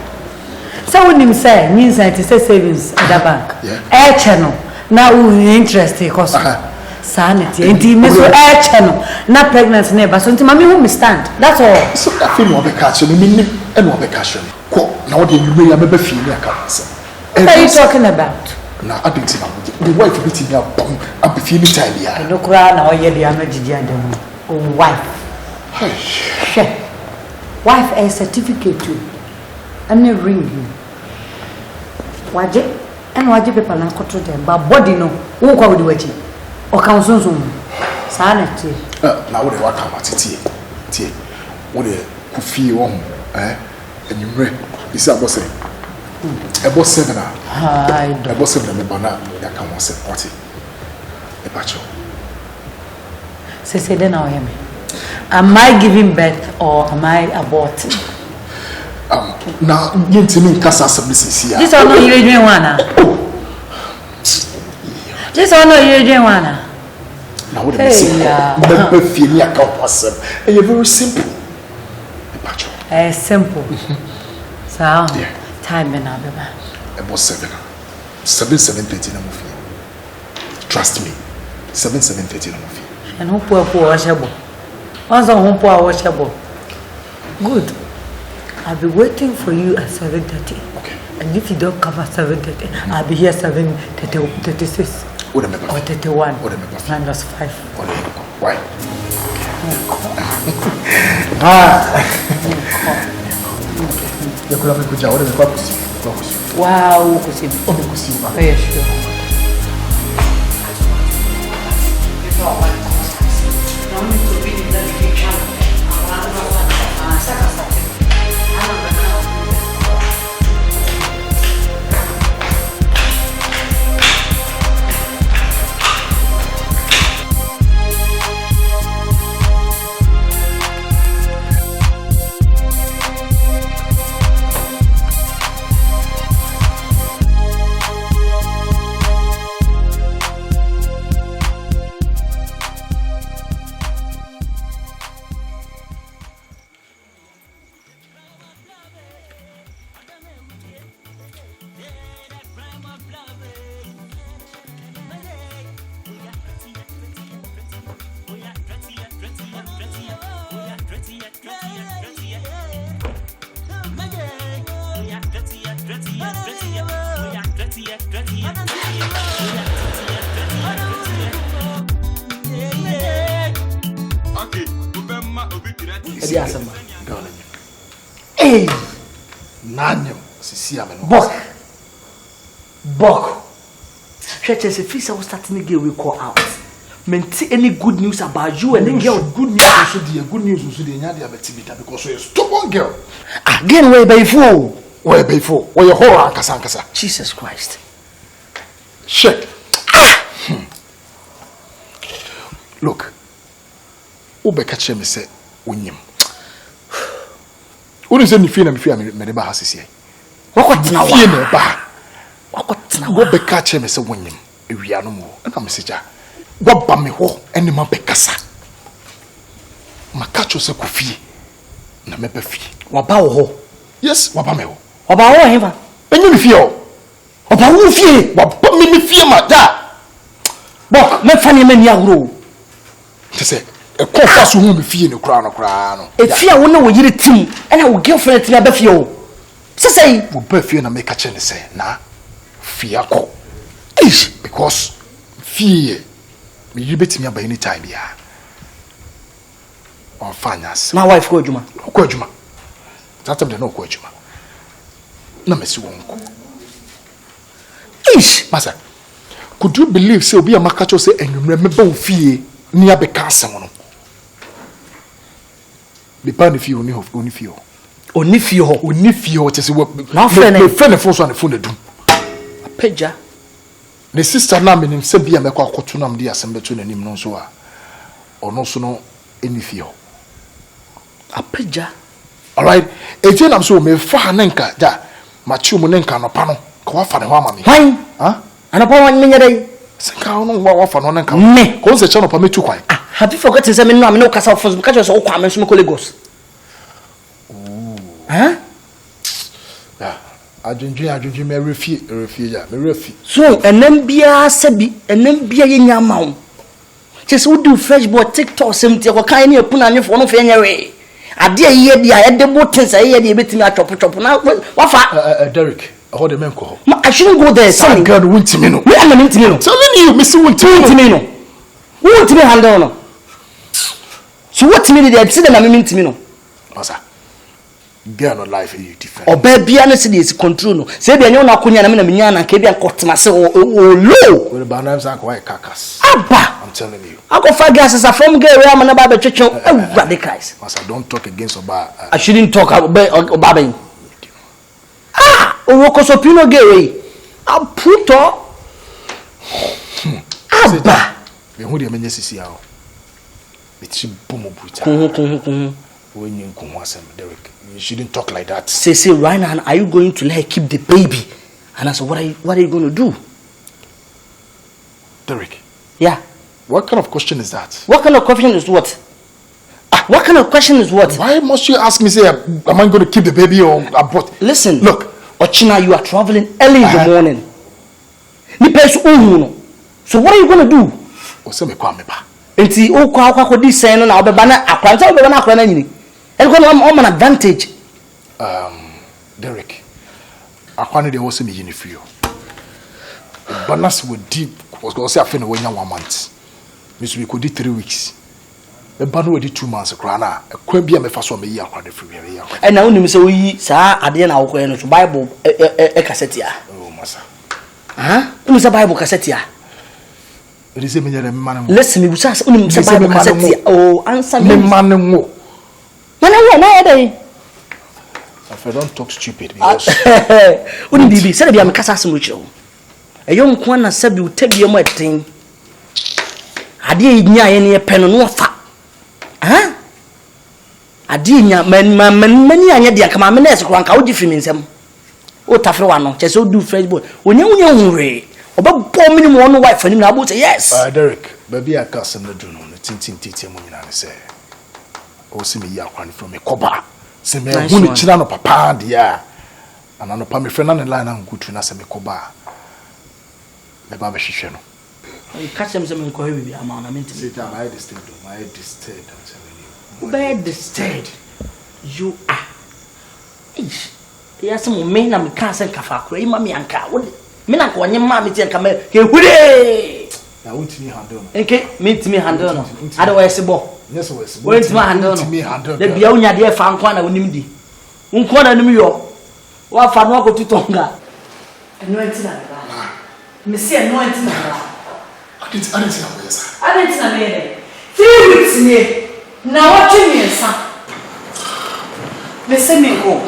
So when him say, means that it's a savings at the bank. Air channel. Now we interested because. Sanity, and he must air channel, not pregnant neighbor. So, Mammy, who me stand? That's all. So, I feel more vacation, and more vacation. Now, you may have a feeling. What are you talking about? Now, I didn't know the wife beating your bum. I'll be feeling tired. I look around or you're the American wife. Wife a certificate too. And a ring. Wajit and wajit people and control them, but body no, who go with the wajit. O council sanity. Now what they want about it? What they could feel on, and you read. This is about saying about 7. About 7 banana. That can one say party. A patcho. Say then I am I giving birth or am I aborting? Now you to me cast us this here. This one no you doing one. This one no you doing one. Now what they say? Never feel me account person. And you're very simple. Simple. So time and I'll be back. About 7:30 in a movie. Trust me. 7:30 in a movie. And who poor washable. Also, who poor washable. Good. I'll be waiting for you at 7:30. Okay. And if you don't come at 7:30, I'll be here 7:36. Or 31. Minus 5. Why? Wow, yeah, sure. Hey, Nanyo, Sisia, Bok. Churches, if you are starting to get we call out. Maintain any good news about you and the girl. Good news also the good news also the Nyadia Betivita because you're a stubborn girl. Again, way before. Where before? Where your whole Ankasankasa. Jesus Christ. Shit. Look. Ubekache me say unyim. Unu se ni fie me de ba hasisi. Wakot na wa. Fie me ba. Wakot na wa. Ubekache me say unyim. Ewia no mo. Na me seja. Waba me ho ene ma bekasa. Makacho se kufie. Na me be fie. Waba wo ho. Yes, waba me ho. Waba wo heva. Enyu me fie ho. Waba wo fie. Waba me fie ma da. Bok, me fani me ni agro. Te say e kofa so hu me fie ne kura no. E fie wo na wo yire tim, ena wo girlfriend tim aba fie o. Say wo ba fie na me ka che ne say na fie akọ. Ish because fie me yire betimi aba any time ya. On finance. My wife ko adwuma. Ko adwuma. Tatam de no ko adwuma. Na me si wonko. Ish, masa. Could you believe say obi amakacho say enwumre me ba ofie ni abeka asem no. Me pa ne fie oni fie. Oni fie ho chese wo. Na friend me friend fo so na phone dum. Apeja. Ne sister na me nim se bia me kwa akoto na me di asem beto nanim no so a. Ono so no eni fie ho. Apeja. All right. Eje nam so me fa na nka ja machi mu ne nka no pa no. Ka wa fa ne ho ama me. Fine. Ha? Anapa wan me nyere. Senka no wa fa no nka. Me. Ko se che no pa me tu kwan. Ah, have you forgotten say me no am no kasa of ka che so o kwa me so me ko Lagos. Huh? Yeah. Adwendwen me refie ja. Me refie. So, enem bia sabi, enem bia ye nyama wo. Chese wo do fresh boy TikTok semti ko kan ni epuna anfo no fe nyewe. Ade ye dia ye de botin say ye de betimi atop na wafa Derek, how the men ko. I shouldn't go there. Some girl won't me no. Me am not me no. Telling you, Miss won't me no. Won't me handle no. So what me dey say na me me no. Masa. Girl no life is different. Oba bia no se dey control no. Say bia nyo na akonya na me na me nya na ka bia nkotena se o low. We ba na say kwai kakas. Aba. I'm telling you. I go find gas as from girl where am na ba betwetwe. Ewura de Christ. Masa don't talk against Oba. I shouldn't talk about Oba. Ah, owokoso pino gewe. Aputo. Aba. Me hu de menye sisi awo. Beti bomo buta. When you come asem Derek, you shouldn't talk like that. Say right now, are you going to let her keep the baby? And I said, what are you going to do? Derek. Yeah. What kind of question is that? What kind of question is what? What kind of question is what? Why must you ask me, say, am I going to keep the baby or abort? Listen. Look. Ochina, you are traveling early in the morning. So what are you going to do? Enti o kwa di sen na obeba na akwanta obeba na akwa na nyini. And go on an advantage. Derek, I wanted to also be in for you. But that's what deep was going to say. I feel when you 1 month. Miss, we could do 3 weeks. The band will do 2 months. A crana, a quibia me first one me year. And now, you say we, sir, I didn't know when to Bible a cassette. Oh, massa. Huh? Who's a Bible cassette? It is a man. Listen, we just Bible cassette. Oh, answer me, man. No, I If I don't talk stupid, because wouldn't be said to be a Cassassin Ritual. A young one said you take your thing. I did near any pen on what fat. Huh? I did many idea come on, let's rank out different them. Oh, Tafrano, just so do Facebook. When you read about 4 minutes one wife for him, I would say yes. Derek, baby, I can't send the journal, the tinting teacher, when I say, oh, see me yakwan from a coba. See me, who the children of papa, dear. And on the palmy friend on the line, I'm good to Nasa Mekoba. The Baba Shishano. You catch them some inquiry amount. I mean, to sit down, my distant, I'm telling you. Bad distant. You are. Yes, some men and can't send Kafa, Mammy and Car. Would Minak when your mammy take a man, he would. Now, wait me handle. Okay, meet me handle. Otherwise, a ball. Yes, wait my handle. The Bionia dear found one of Nimdi. Unquana New York. What for no go to Tonga? Anointing. Monsieur anointing. I didn't know. 3 weeks near. Now what you mean, son? Monsieur Mingo.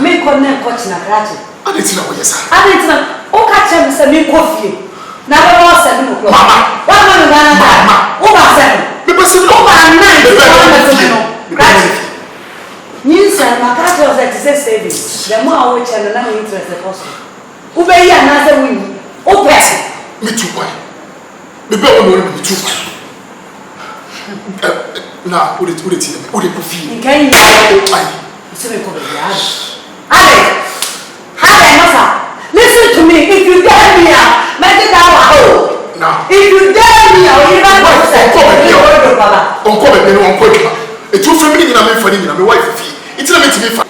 Make one name watching a graduate. I didn't know, yes. I didn't know. Oh, catch him, Mr. Mingo. Now, I was 7 o'clock. Mama. 1 over 7. Because over 9. News and my cat was at the savings. The more which and another interest the possible. Obey another wing. Oh, bless me too. The bell will be too. Now, put it profit. Can you listen to me? If you dare me, make it our home. Now, if you dare me, I'll even it's too familiar. I'm funny. I'm a wife. It's not meant to be fun.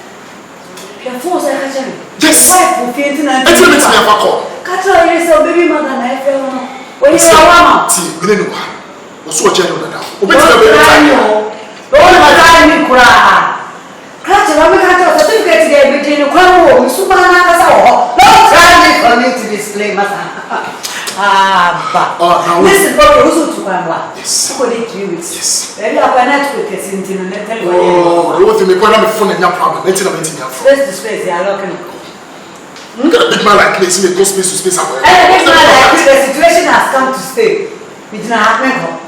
Yes. It's not meant to be a call. Catch your baby mother and I feel. When you are mama. See, we don't know. What's what you're doing now? We're going to be a time. Catch your mama. Catch your certificate today between the Kumawood, Superman, don't try for me to display my. Listen, but who's to come? Yes. 3 weeks. Yes. Maybe I cannot put it into the net. Oh, you want to make one of the phone and your problem. Let's the space they are looking. Big man like this, make go space to space. The situation has come to stay. We did not happen.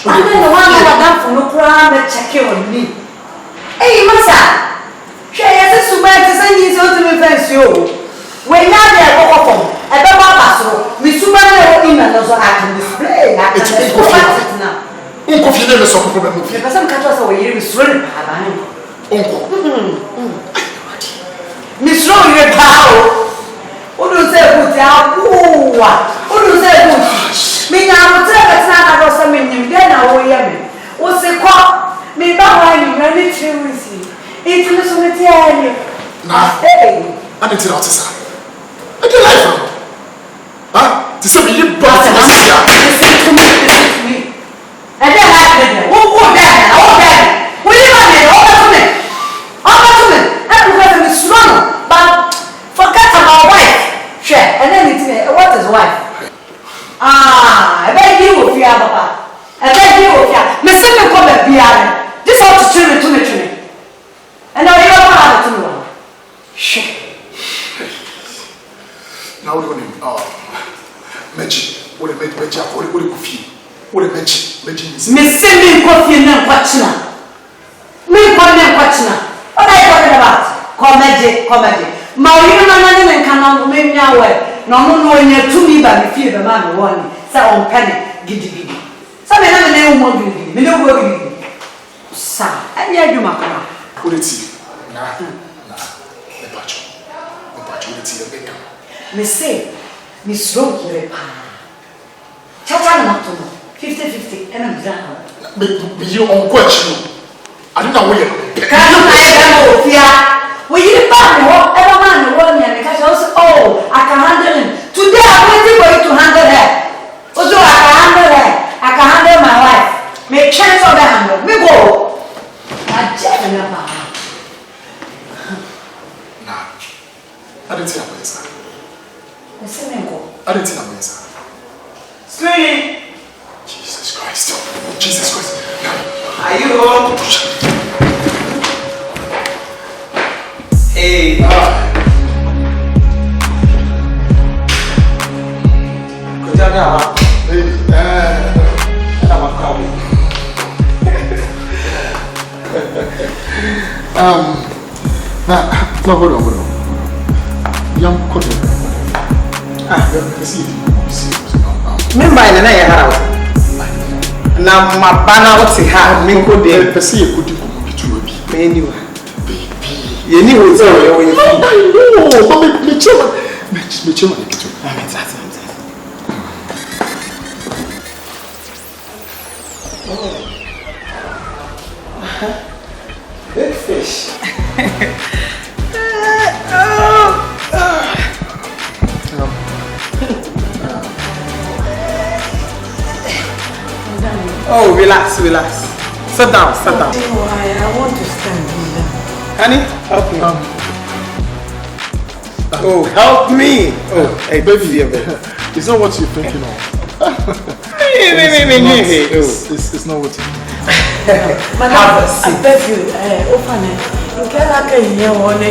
I don't know why I done for no crime and check on me. Hey, Massa. She has a super to send you to me fence you. When you're there, go up. I don't know. We superman in and also I can display. It's a good now. Uncle, you never saw a problem. Because some catchers are here with swim. Uncle. Miss Row, you're power. What do you say? Put out. What do you say? Me, I will tell us now about something you then I will hear me. What's the call? Me, Baba, you really true with you. It's not so material. Hey, I'm into the I don't like her. Huh? To say you bought it. Listen to me. And then I said, oh, there. Will you want it? And because I'm strong, but forget about wife. Share. And then it's what is wife? I beg you with your papa. I beg you with your. Listen to come and be out. This ought to turn to me. And now you don't have to know. Share. Now we're going to magic. What a magic. What a coffee. What a magic. Miss Sending coffee and watching. Me calling them watching. What are you talking about? Comedy. Marina and cannot make me aware. No, when you're to me by the fear the man one. So on penny. Giddy. Some men have a name more giddy. Me don't worry. Sir, and yeah, you might come. Put it see. Nah. The patch. Me say, Miss Rowe here. Chacha not to know. 50-50, and I'm done. But you on question. I don't know where you're going. Can't we you back whatever man the world and because also oh I can handle him. Today I'm waiting for you to handle her. Also I can handle her. I can handle my wife. Make chance of the handle. Me go. I just never. Nah. I didn't see a place. The same go. I didn't see a place. Sweetie. Jesus Christ. Jesus Christ. Are you home? Hey. Good job, no, hold on. Young Cotton. See. Remember, in the house. Now, my banner, what's it? Me go there. See a good menu. You knew it was all your no, but me chairman. Big fish. Oh, relax. Sit down. Why? I want to stand here. Honey, help me. Oh, help me. Oh, hey, baby. It's not what you're thinking of. It's not what you're thinking. Madam, I beg you, open it. You can't hear one.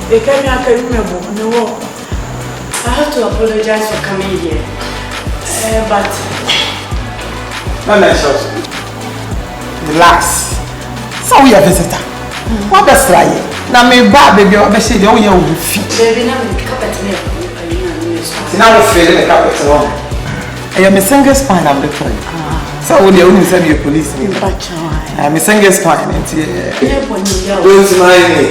You can't remember. No. I have to apologize for coming here. But relax. So we are visitor. What best try? Now me bad baby, I be say the only you fit. baby, now the carpet me. Now we feel the carpet wrong. I am a single spine I'm looking. So when you only send me a police me. I'm a single spine and don't mind me.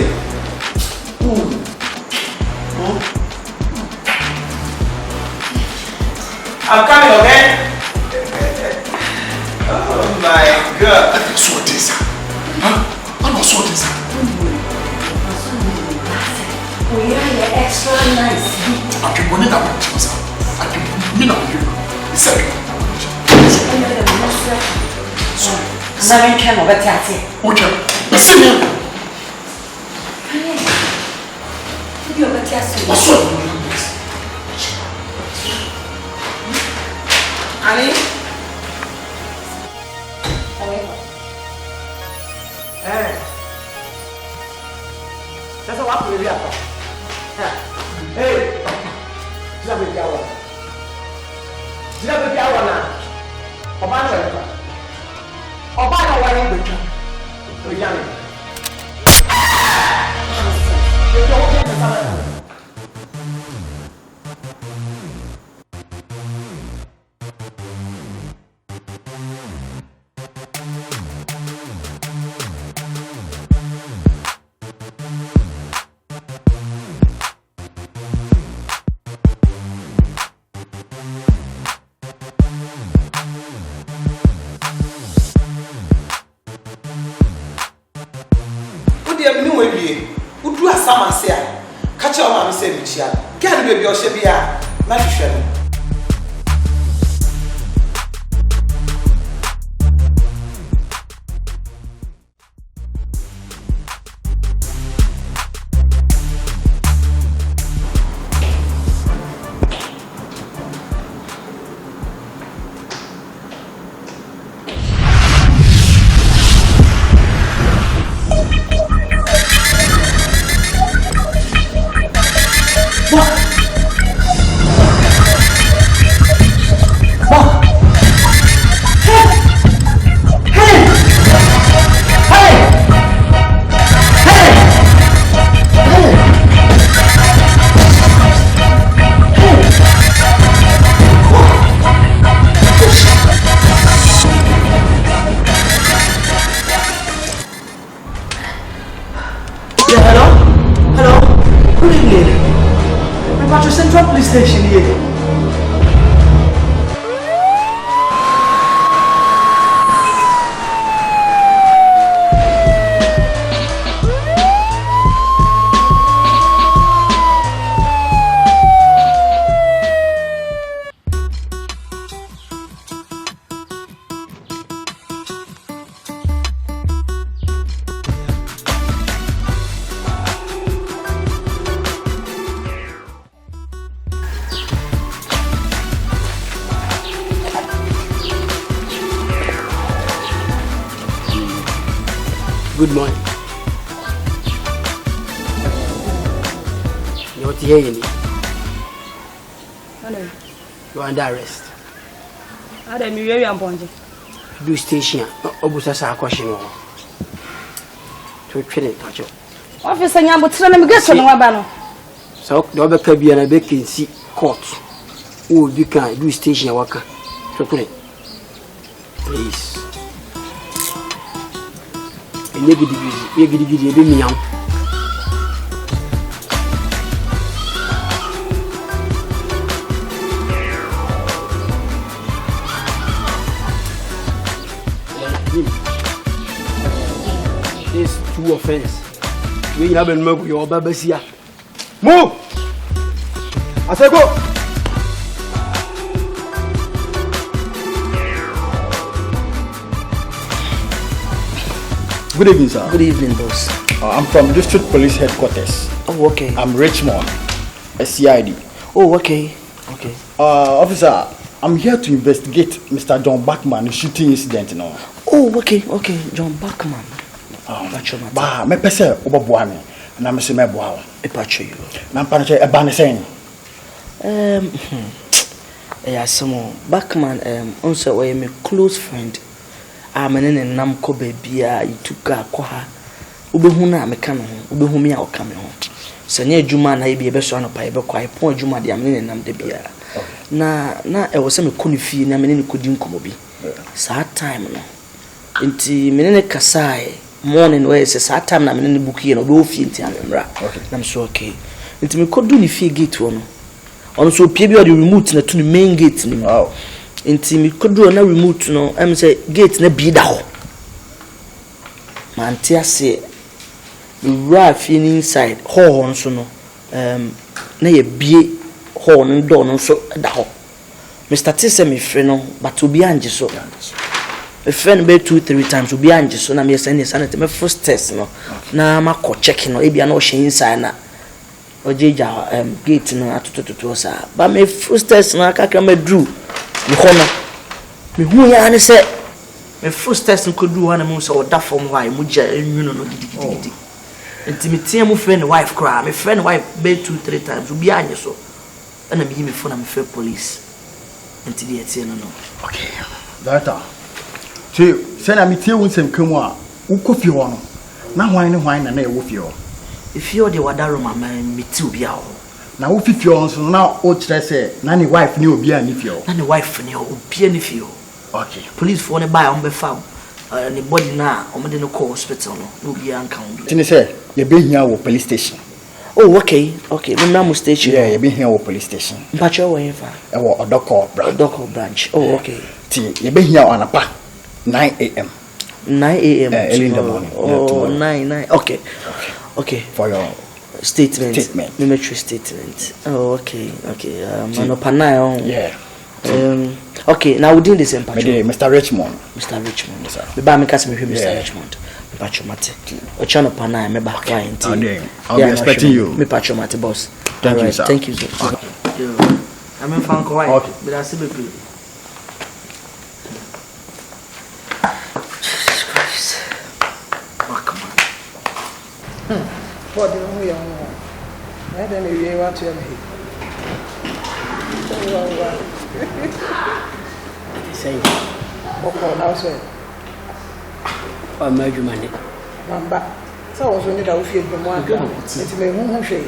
I'm coming, okay? Oh my God. So this, huh? I'm not so this. We are extra nice. I can go in that much. I can mean of you. Sorry. Sorry. Came over Tati. Okay. Listen here. What's up? Annie? That's a lot of people. Hey! Jina be kawa. Jina be kawa na. Oba na wa. Oba na wa ni gbeja. O ya ni. E jo o ke na sala. Samasia, catch your mammy say, Michelle. Can't be your shabia, not sure. Station here. Good morning. You're here. You are under arrest. Adam, you very important. Do station. Obusa question. To train it. Officer, I'm going to get on Wabano. So, the other cabin and a baking see court. Oh, you can do station worker. So, please. You me young. This two offense. We have been moved your babasia. Move! I say go! Good evening, sir. Good evening, boss. I'm from District Police Headquarters. Oh, okay. I'm Richmond, a CID. Oh, okay. Okay. Officer, I'm here to investigate Mr. John Bachman shooting incident now. Oh, okay, okay. John Bachman. Ba, me pese oboboa me. Na me se me boa wo. E pacho you. Na mpanache e ba ne sen. Some Bachman also we my close friend. Amene nam ko bebia ituka kwa ha. Ubehu na meka no ho. Ubehu me a oka me ho. Se nya adwuma na ye be so anopa ye be kwa ipon adwuma de amene nam de bia. Na e wo se me koni fie na amene ne kodi nkomo bi. Sa time no. Nti menene kasae morning where say sa time na menene book ye no do fie nti amemra. Na me so okay. Nti me kodu ni fie gate wo no. Ono so pie bi o de remote na to the main gate ni. Wow. Nti me kodu na remote no am say gate na bi da ho. Man ti ase we were feeling inside hall nso no na ye bie hall no door no so da ho. Mr. Tise me frɛ no but obi anje so. A friend be 2-3 times obi anje so na me send Asante me first test no na ma ko check no e bia na o hye inside na ojeja gate no atototo sa ba me first test na akaka ma dru me hono me hu ya ne se me first test ko dru wana mu so oda form why mu ja enwuno no gidigidi intimate mu friend wife cry me friend wife be 2-3 times obi anje so na me me phone na me fe police intidi etie no. Okay. Data. So, send me tea with some come ukofi ho no. Na hwan na e wo fie ho. If you the wadaro mama me tea obi a ho. Na wo fie ho so na o kire se na ne wife ni obi a ni fie ho. Na ne wife ni obi a ni fie ho. Okay. Police for ne buy on be farm. Ne body na o me de no call hospital no obi an kan obi. Tini say ye be hia wo police station. Oh, okay. Okay, me na mo station. Yeah, ye be hia wo police station. Mpacho wo yefa. E wo Odoko branch. Odoko branch. Oh, okay. Ti ye be hia anapa 9 a.m. 9 a.m. Early in the morning. Oh, 9. Okay. Okay. For your statement. Military statement. Oh, okay. Okay. Manopana. Yeah. Okay. Now we doing the same patch. Mr. Richmond. Mr. Richmond. Sir. Me ba me kase me Mr. Richmond. Me patch mate. Ochano pana me ba client. I'll be expecting you. Me patch mate boss. Thank you, sir. Thank you, sir. I'm in fan ko. Okay. But I see me please. What do you know? I don't know what to say. Okay, now sir. I'm my money. Mamba. So was only that we feel the one. It's me who say.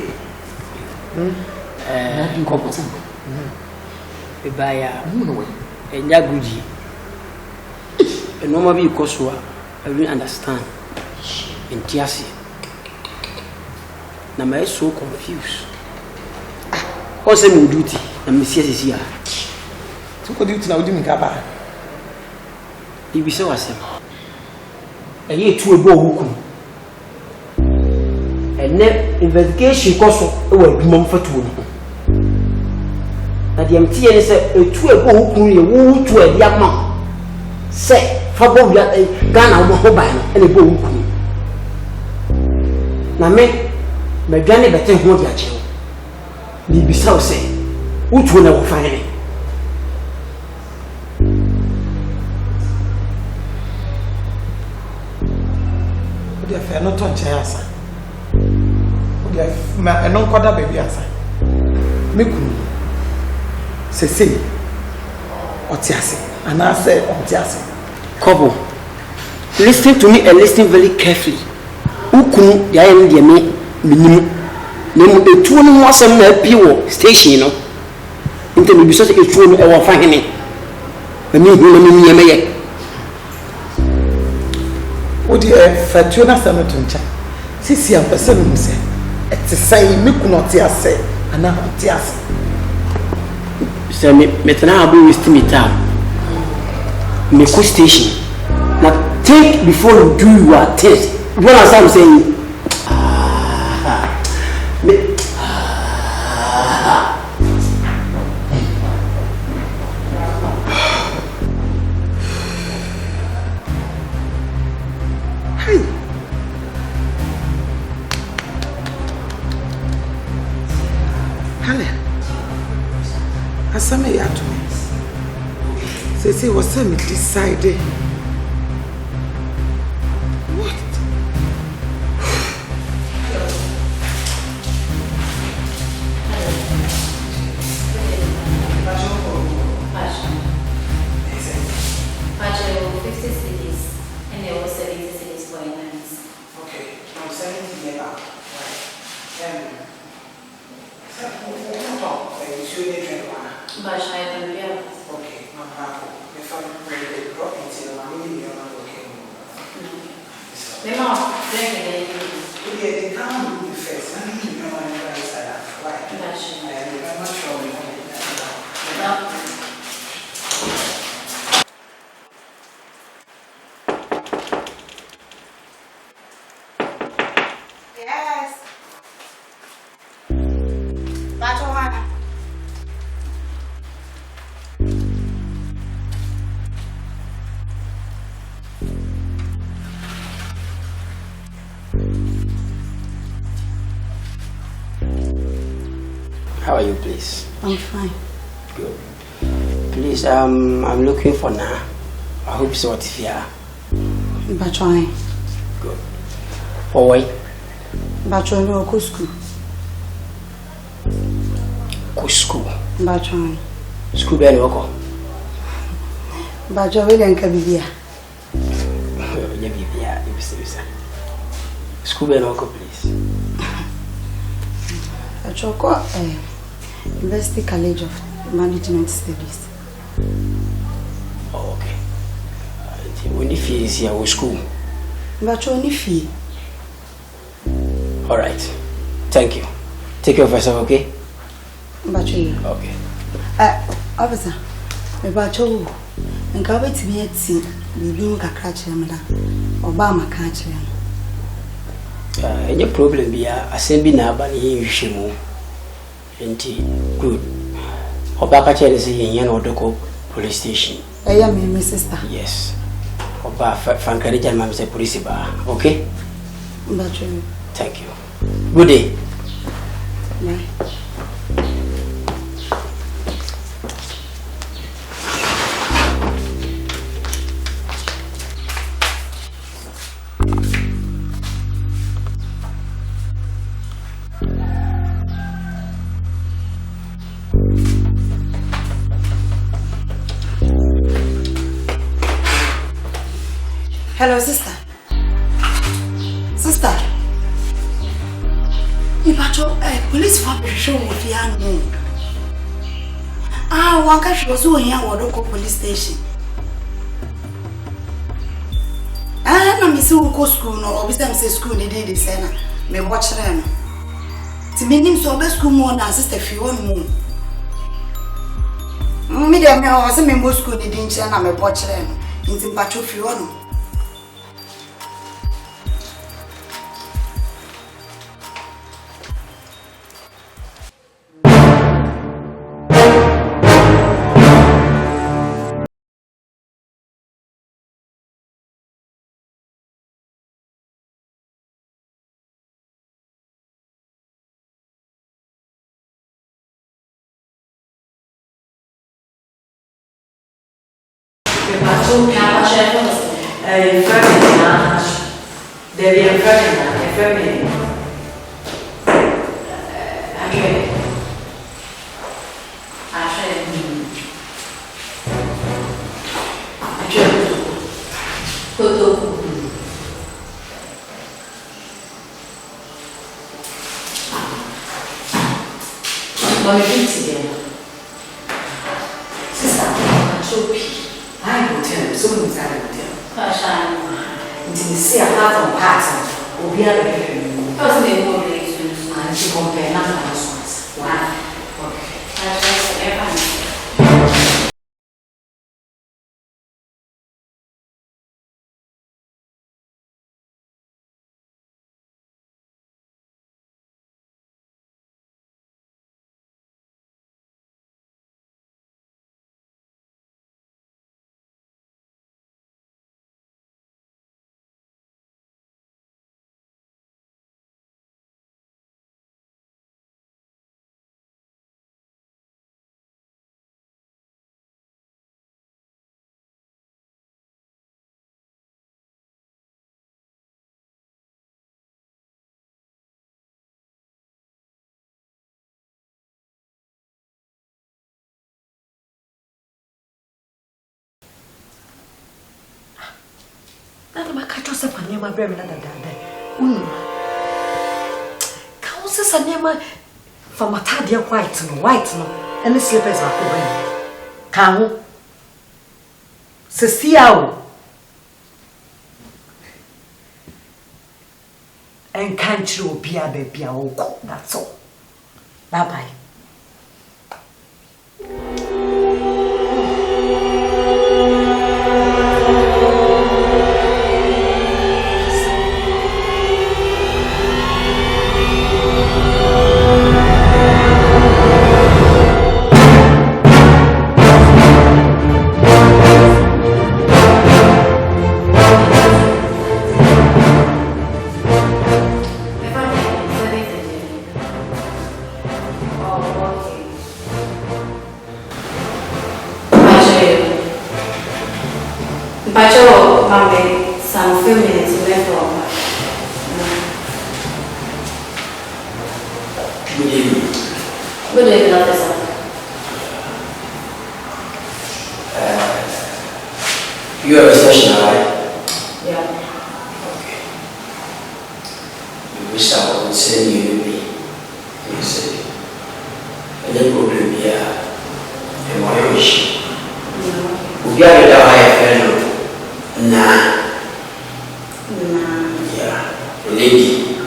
Ebaya. Enya guji. Enoma bi koswa. I really understand. Entiasi. Na me so confused. O say me duty na me see here. So ko duty na odi mi ka ba. Ibi se wasem. Eye tu ebo hukum. Ene investigation koso e wa adwuma mfatu no. Na de mtie ne se etu ebo hukum ye wo tu adi ama. Se fa bo bia Ghana wo ho ban no ene ebo hukum. Na me Megane bete ho di ache. Ni bisa o se. Utu na wo fa ne. chance. I don't call that baby answer. Miku. Say, Otiasi. And I say, Otiasi. Couple, listen to me and listen very carefully. Ukunu, the I am the minimum. Name a 2 more some pure station, you know. Until we be such a true or find me. The me. Oh, dear, Fatuna Samatuncha. Sisi, I'm person, say. It's a say, Miku not say, and now Tiasi. Sir, Metana will with me town. Miku station. Now think before you do your test. What I'm saying? Asame ya to me. Say was me decided. What? Okay, I'm sending to you now. Okay, I'm happy. If I'm ready, drop into the money, you're not okay. They can't do the first. I need to know when you're inside. Right? I'm not sure we want it. Yes. Johanna. How are you, please? I'm fine. Good. Please, I'm looking for Nah. I hope so. If you are. But trying. Good. Oh, wait. But trying to go school. Go school. But trying. School be no. But you will enka bibia. Yeah, bibia. You be school be no, please. I choco University College of Management Studies. Oh, okay. When you fee is here, school. But you only fee. All right. Thank you. Take care of yourself, okay? But you. Okay. Officer, but you. And go to me at sea. We do a catch him. Obama catch him. Any problem be a send na ba ni yishimo. Enti good. Oba ka chere say yen odoko police station. I am my sister. Yes. Oba fankari jan mam say police ba. Okay? But you. Thank you. Good day. Bye. Hello, sister. Sister. Police for show with young. One cash was so young or local police station. I'm Miss Uko school, no, Wisdom say school, they did this, and may watch them. To make him so best school more than sister if you want more. Medium, I was a member school, they didn't share, and I may watch them in patrol if you want. Deve family. My brother, Councils are never from a tadia white, no, and the slippers are covering. Count Cecile and can't you be a baby? That's all. Bye bye. Some few minutes left from. Good evening. Good evening, officer. You are a professional, right? Yeah. Okay. You wish I would send you with me. You said, any problem here? And why wish? We got it out here, nah. Yeah. Lady.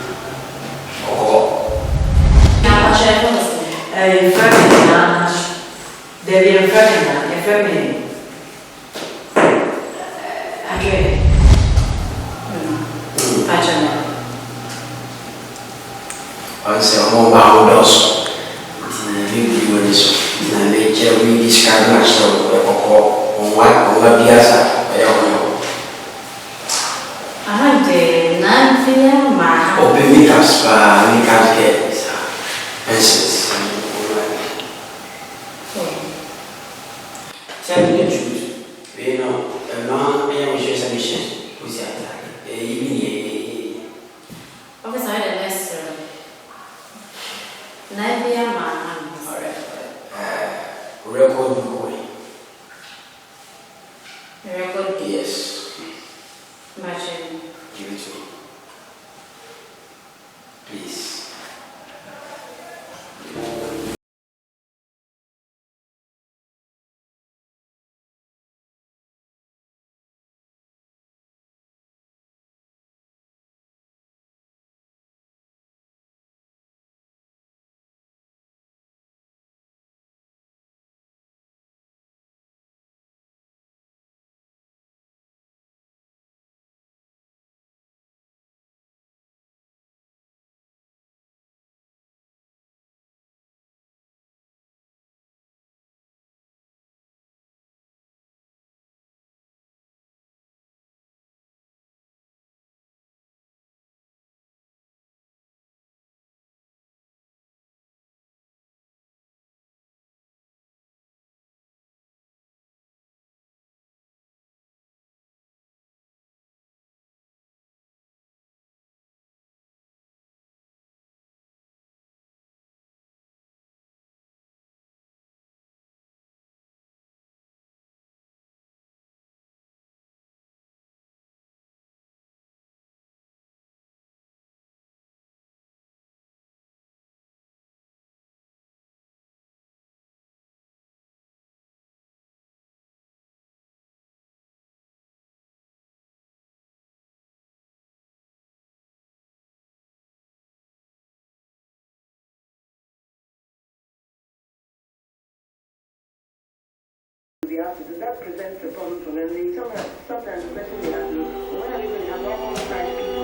Oh. Now, I shall Yes. Imagine. Give it to me. Please. have to do. That presents a problem for them. Sometimes the person they have to do. When are we going to have normal sized people?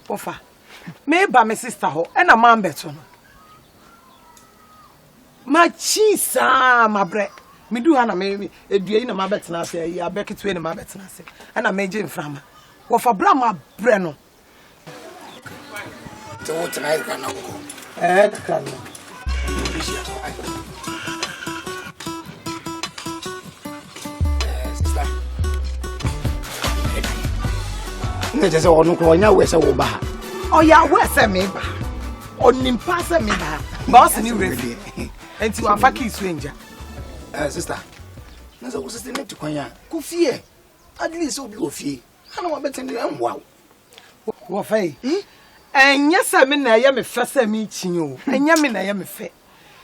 Ofa. Me ba my sister ho, and a man better. My cheese, my bread. Me do hana me a dear in my better say, ya beck it in my better say, and I made Jim from. Ofa Brahma Breno. So what tonight can I go? Can just say onu kro nya we say wo ba. Oh yeah, we say me ba. Onimpa say me ba. Boss ni ready. Enti wa fa ki stranger. Sister. Na so sister net kwanya. Ku fie. At least obi ofie. Ana wa betin enwa. Wo fa yi. Enya say me na ye me fe say me chin o. Enya me na ye me fe.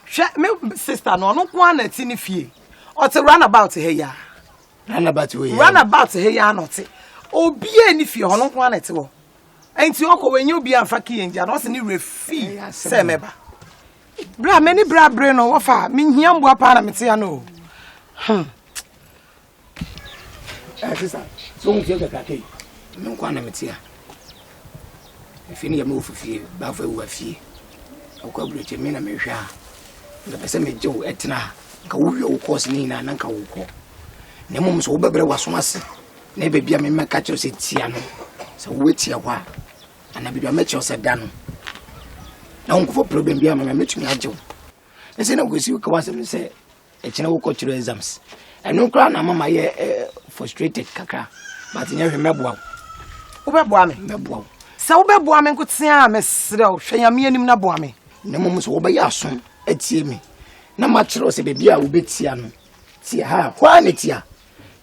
Hwe me sister no no kwa na ti ni fie. O te run about here ya. Run about we. Run about here ya no te. Obi ani fie ho no kwa na te wo. Enti okọ wenye obi amfa ki enja no se ni refi se meba. Bra many bra brain no wo fa me hia mboa pa na mete ya no. Sister, so we feel that okay. Me kwa na mete ya. Efi ni ya me ofufie, ba fa wo afie. Okọ abroche me na me hwa. Nga pese me je wo etena. Nka wo hwe wo course ni na nka wo ko. Na mum so wo bebre waso ase. Na be bia me meka che se tia no. So wo tia kwa. Ana bi do me che se da no. Na unko problem bia me metumi ajew. Na se na go si ka wase me se e chena wo ko chiro exams. Eno kra na mama ye frustrated kakra. But nya hwe meboa. Wo beboa me? Meboa. Se wo beboa me nkotia me sere wo hwe yame anim na boa me. Na mum so wo be ya aso atie me. Na ma chiro se be bia wo betia no. Tia ha, kwa ne tia.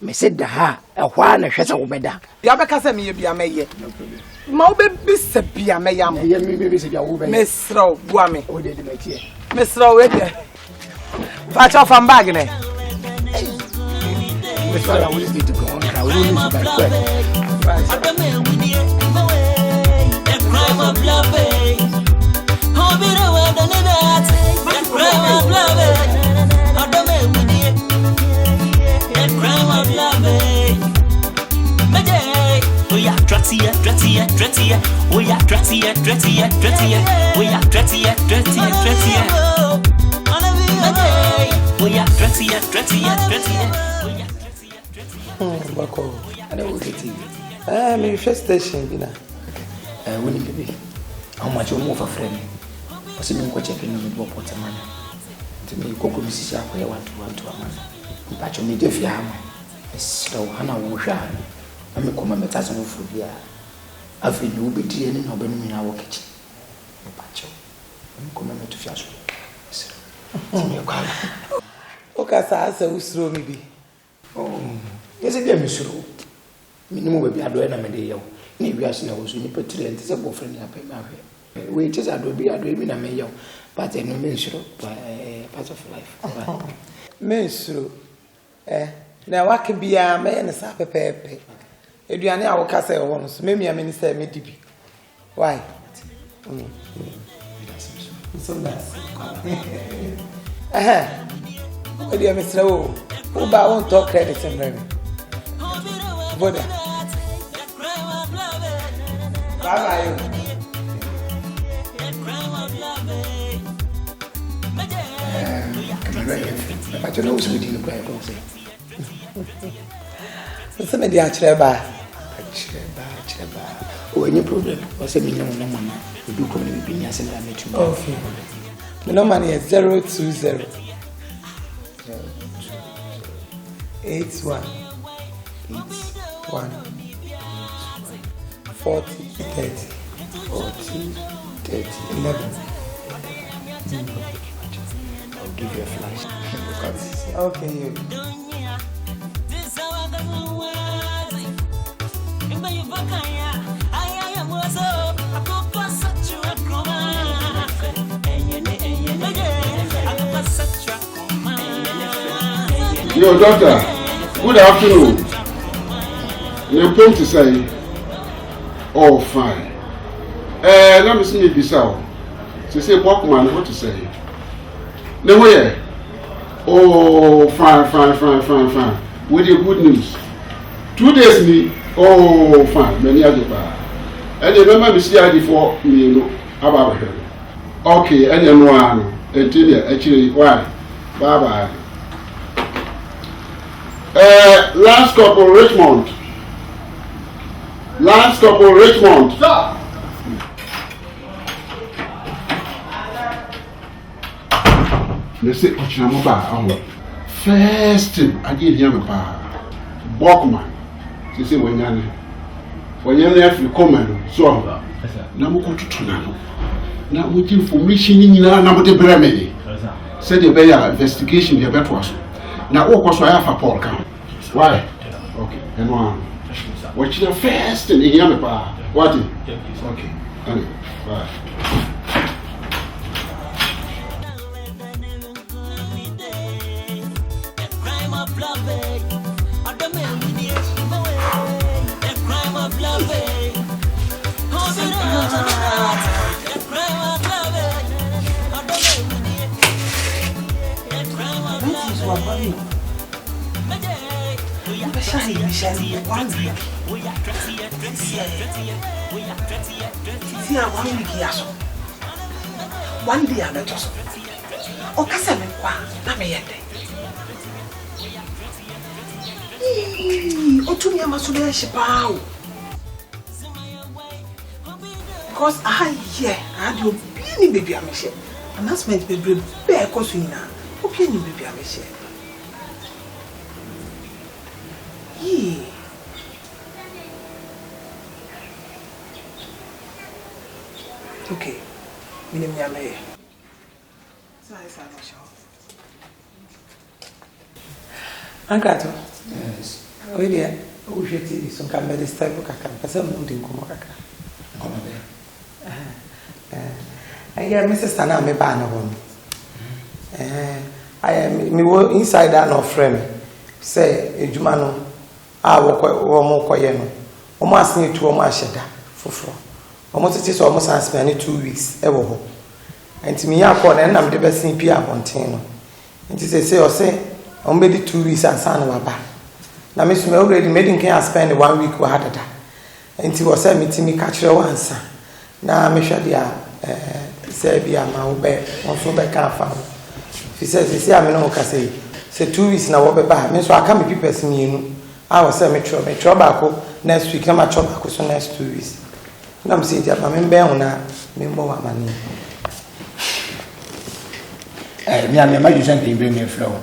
Me said da ha, a hwa na hwesa wo beda. Ya be ka se me ye bia me ye. Ma wo be bi se bia me ya mo. Ye me be se bia wo be. Me sro boa me. O de me tie. Me sro we de. Fa cha from bag ne. Me so I will need to go on. I will need to buy quick. Bako. I don't want to. Me first station bina. When you be. How much you move for friend? I see me go check in with what man. To me go go see ya for want to man. But you need if you have. So hana wo hwa. Na me koma metaso no fu bia. Afi ni obi die ni na obenu na wo kechi. Me pacho. Me koma metu fiaso. Me kwala. O ka sa asa usro mi bi. Oh. Yes, it is true. Minimum will be a doer and a day. Maybe I was in particular and a boyfriend. Wait, I do be a dream in a mayo, but I know menstrual by part of life. Menstrual. Now what can be a man as a pepe? If you are now castle once, maybe a minister may be. Why? So nice. Oh, dear Mr. O, who about won't talk credits and baby. Boda. Bye-bye. But you know what's within the Bible. Say me dey achire ba. Oh, any problem? What's a million no money? We do come in the send that to me. Okay. My number is 020 81 40 30 11. I'll give you a flash. Okay, you. Yo, doctor, good afternoon. You're going to say, oh, fine. Let me see if you saw. She said, Walkman, what to say? No way. Oh, fine. With your good news. 2 days, me. Oh, fine. Many other bar. And you remember me see before me, you know, about her. Okay, and you know, actually, why? Bye. Last couple Richmond. Stop. They say, first thing I did hear my pa. Walkman. She say when you have to come so now we go to Tonano. Now we give information in now we the say the better investigation the better was. Now what was I have a Paul count? Why? Okay, and one. What's the first thing in your pa? What? Okay. Bye. One day I'm just. Oh, Cassam, let me end. Oh, to me, I must be a shipao. Because I do any baby, I'm a ship. Announcement will be bare cosina. Opinion baby, I'm a ship. Okay. Minimum yame. Ankato. Yes. Oh yeah. Oh shit, so can be this type of kaka. Pesa mundi nkomo kaka. Nkomo be. Yeah, Mrs. Tana me ba na ho. I me wo inside that no frame. Say ejuma no a wo mo koye no. O mo asen etu o mo ahyeda foforo. Almost it is almost as many 2 weeks ever ho. And to me ya call na me de be sin pi abonten no. Nti say o say o me di 2 weeks ansan wa ba. Na me so me already made in can spend 1 week wa hadada. Nti o say me ti mi ka kire wansa. Na me hwe dia say bia ma wo be won so be ka fa. Fi say am no ka say 2 weeks na wo be ba. Me so aka me pipes mienu. I was say me tro ba ko next week na ma tro ba ko so next 2 weeks. I'm saying that I'm being na me more money. Me and my something bring me flower.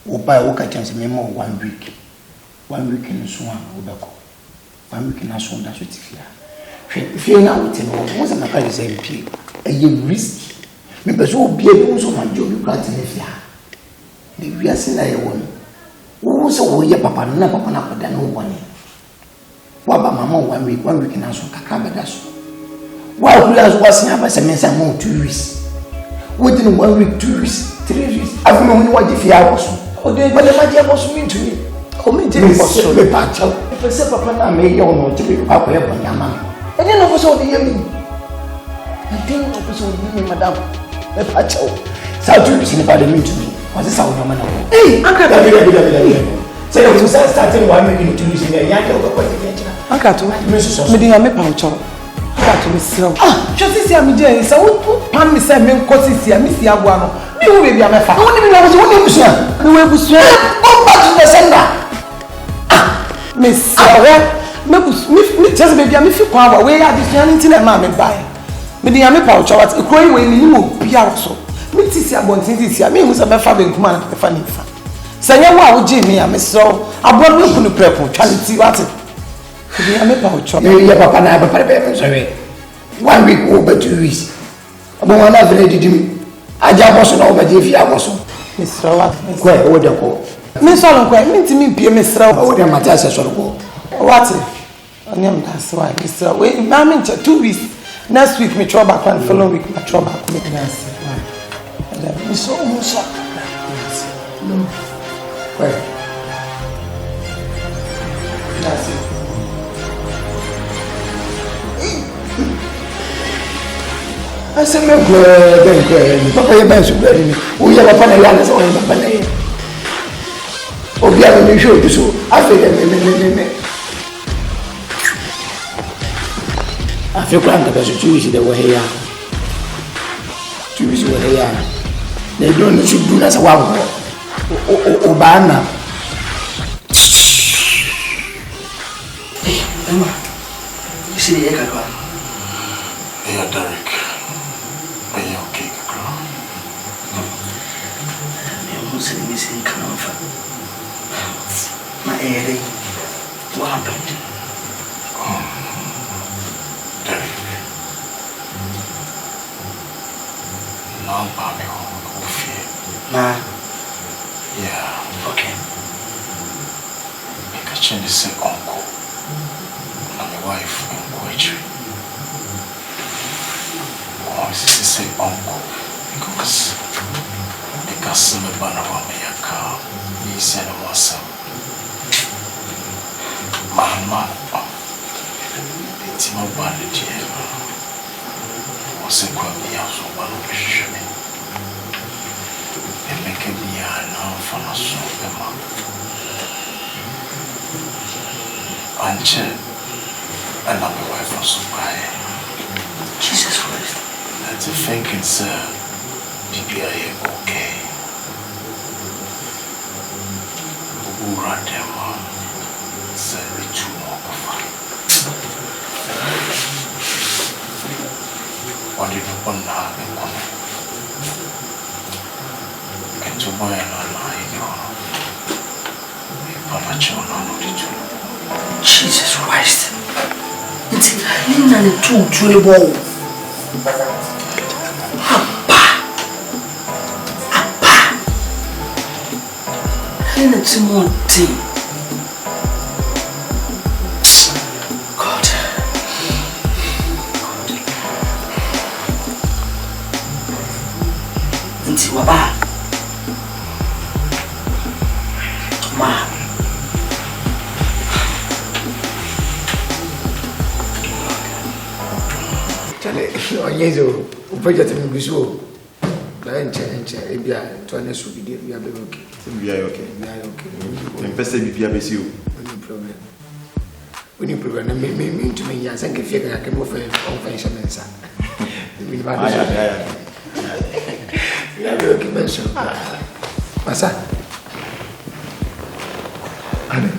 We buy work chance me more 1 week. 1 week in so we back. 1 week na so that if you now with no once na ka say MP. A risk. Me be so be able so man job you can't live here. The we are saying I won. Who so we papa na papa no one. Waba mama 1 week na so kakra beda so. Wa who has was in about 2 weeks. Within 1 week, 2 weeks, 3 weeks. I've known what if you are also. Oh, they but the matter was mean to me. Oh, me tell you so the patch. If I say papa na me you know to be papa ya nyama. And then of so the yemi. I think of so the madam. The patch. Sao to be seen by the mean to me. Was this our mama now? Hey, Uncle say you starting 1 week in 2 weeks in the yard of the Ankato, me dey me paucho. Ankato me sell. Just see am dey say wo pan me say me nkosi sia me sia boa no. Me wo baby am fa. No ni me na wo so wo ni busia. Me wo busia. Go back to the sender. Miss me just baby me fi kwa we ya this yan ntin na me buy me dey am pa ucha what ekoi we me ni bia so me tisi abontin tisi me hu se be fa be kuma na be fa ni fa sanya wa wo je me ya me so abon me kunu prepo twaliti what me am pa ucha me ya papa na papa be so we 1 week over 2 weeks abon wa na vele didi mi aja boso na obaje fi aboso Mr. What kwa o de ko me so lon kwa me ntimi pie Mr. o de mata se so ko what onyam that's why Mr. we na me 2 weeks next week me trouble back and following week me trouble back me that's why me so no where that's it ase me ben papa ye ben so bari ni o ye papa na ya na so papa na ye obi a me show so afi me afi kwa ngaba so tuwi de wo he ya tuwi wo he ya na do no so du na sa wa o ba na Emma si ye ka kwa Yeah, Derek. Are you okay, girl? I'm missing comfort. My headache. What happened? Derek. Now, Bobby, who fear? Ma. Yeah. Okay. Because she say uncle. And my wife in poetry. She say uncle because some of my car is sent was Mama, it's my body, dear. Was a quality of one of the shimmy. And make a beer now for a soap. And I'm my wife also by Jesus Christ. That's a thinking, sir. Depuis, okay. Uradema, sir, the two more. What did you want now? And to buy an eye, Jesus Christ. It's not too trouble. It's more tea. God. Nti waba. Ma. Chale, onyezo, project mi biso. Enche ebia to na so bi dia be okay. We are okay. I'm person be abesi o. No problem. Any problem na me to me ya sanke fie ka mo fa on fa shamansa. We ba do. Ya be okay ben so. Masa. Ane.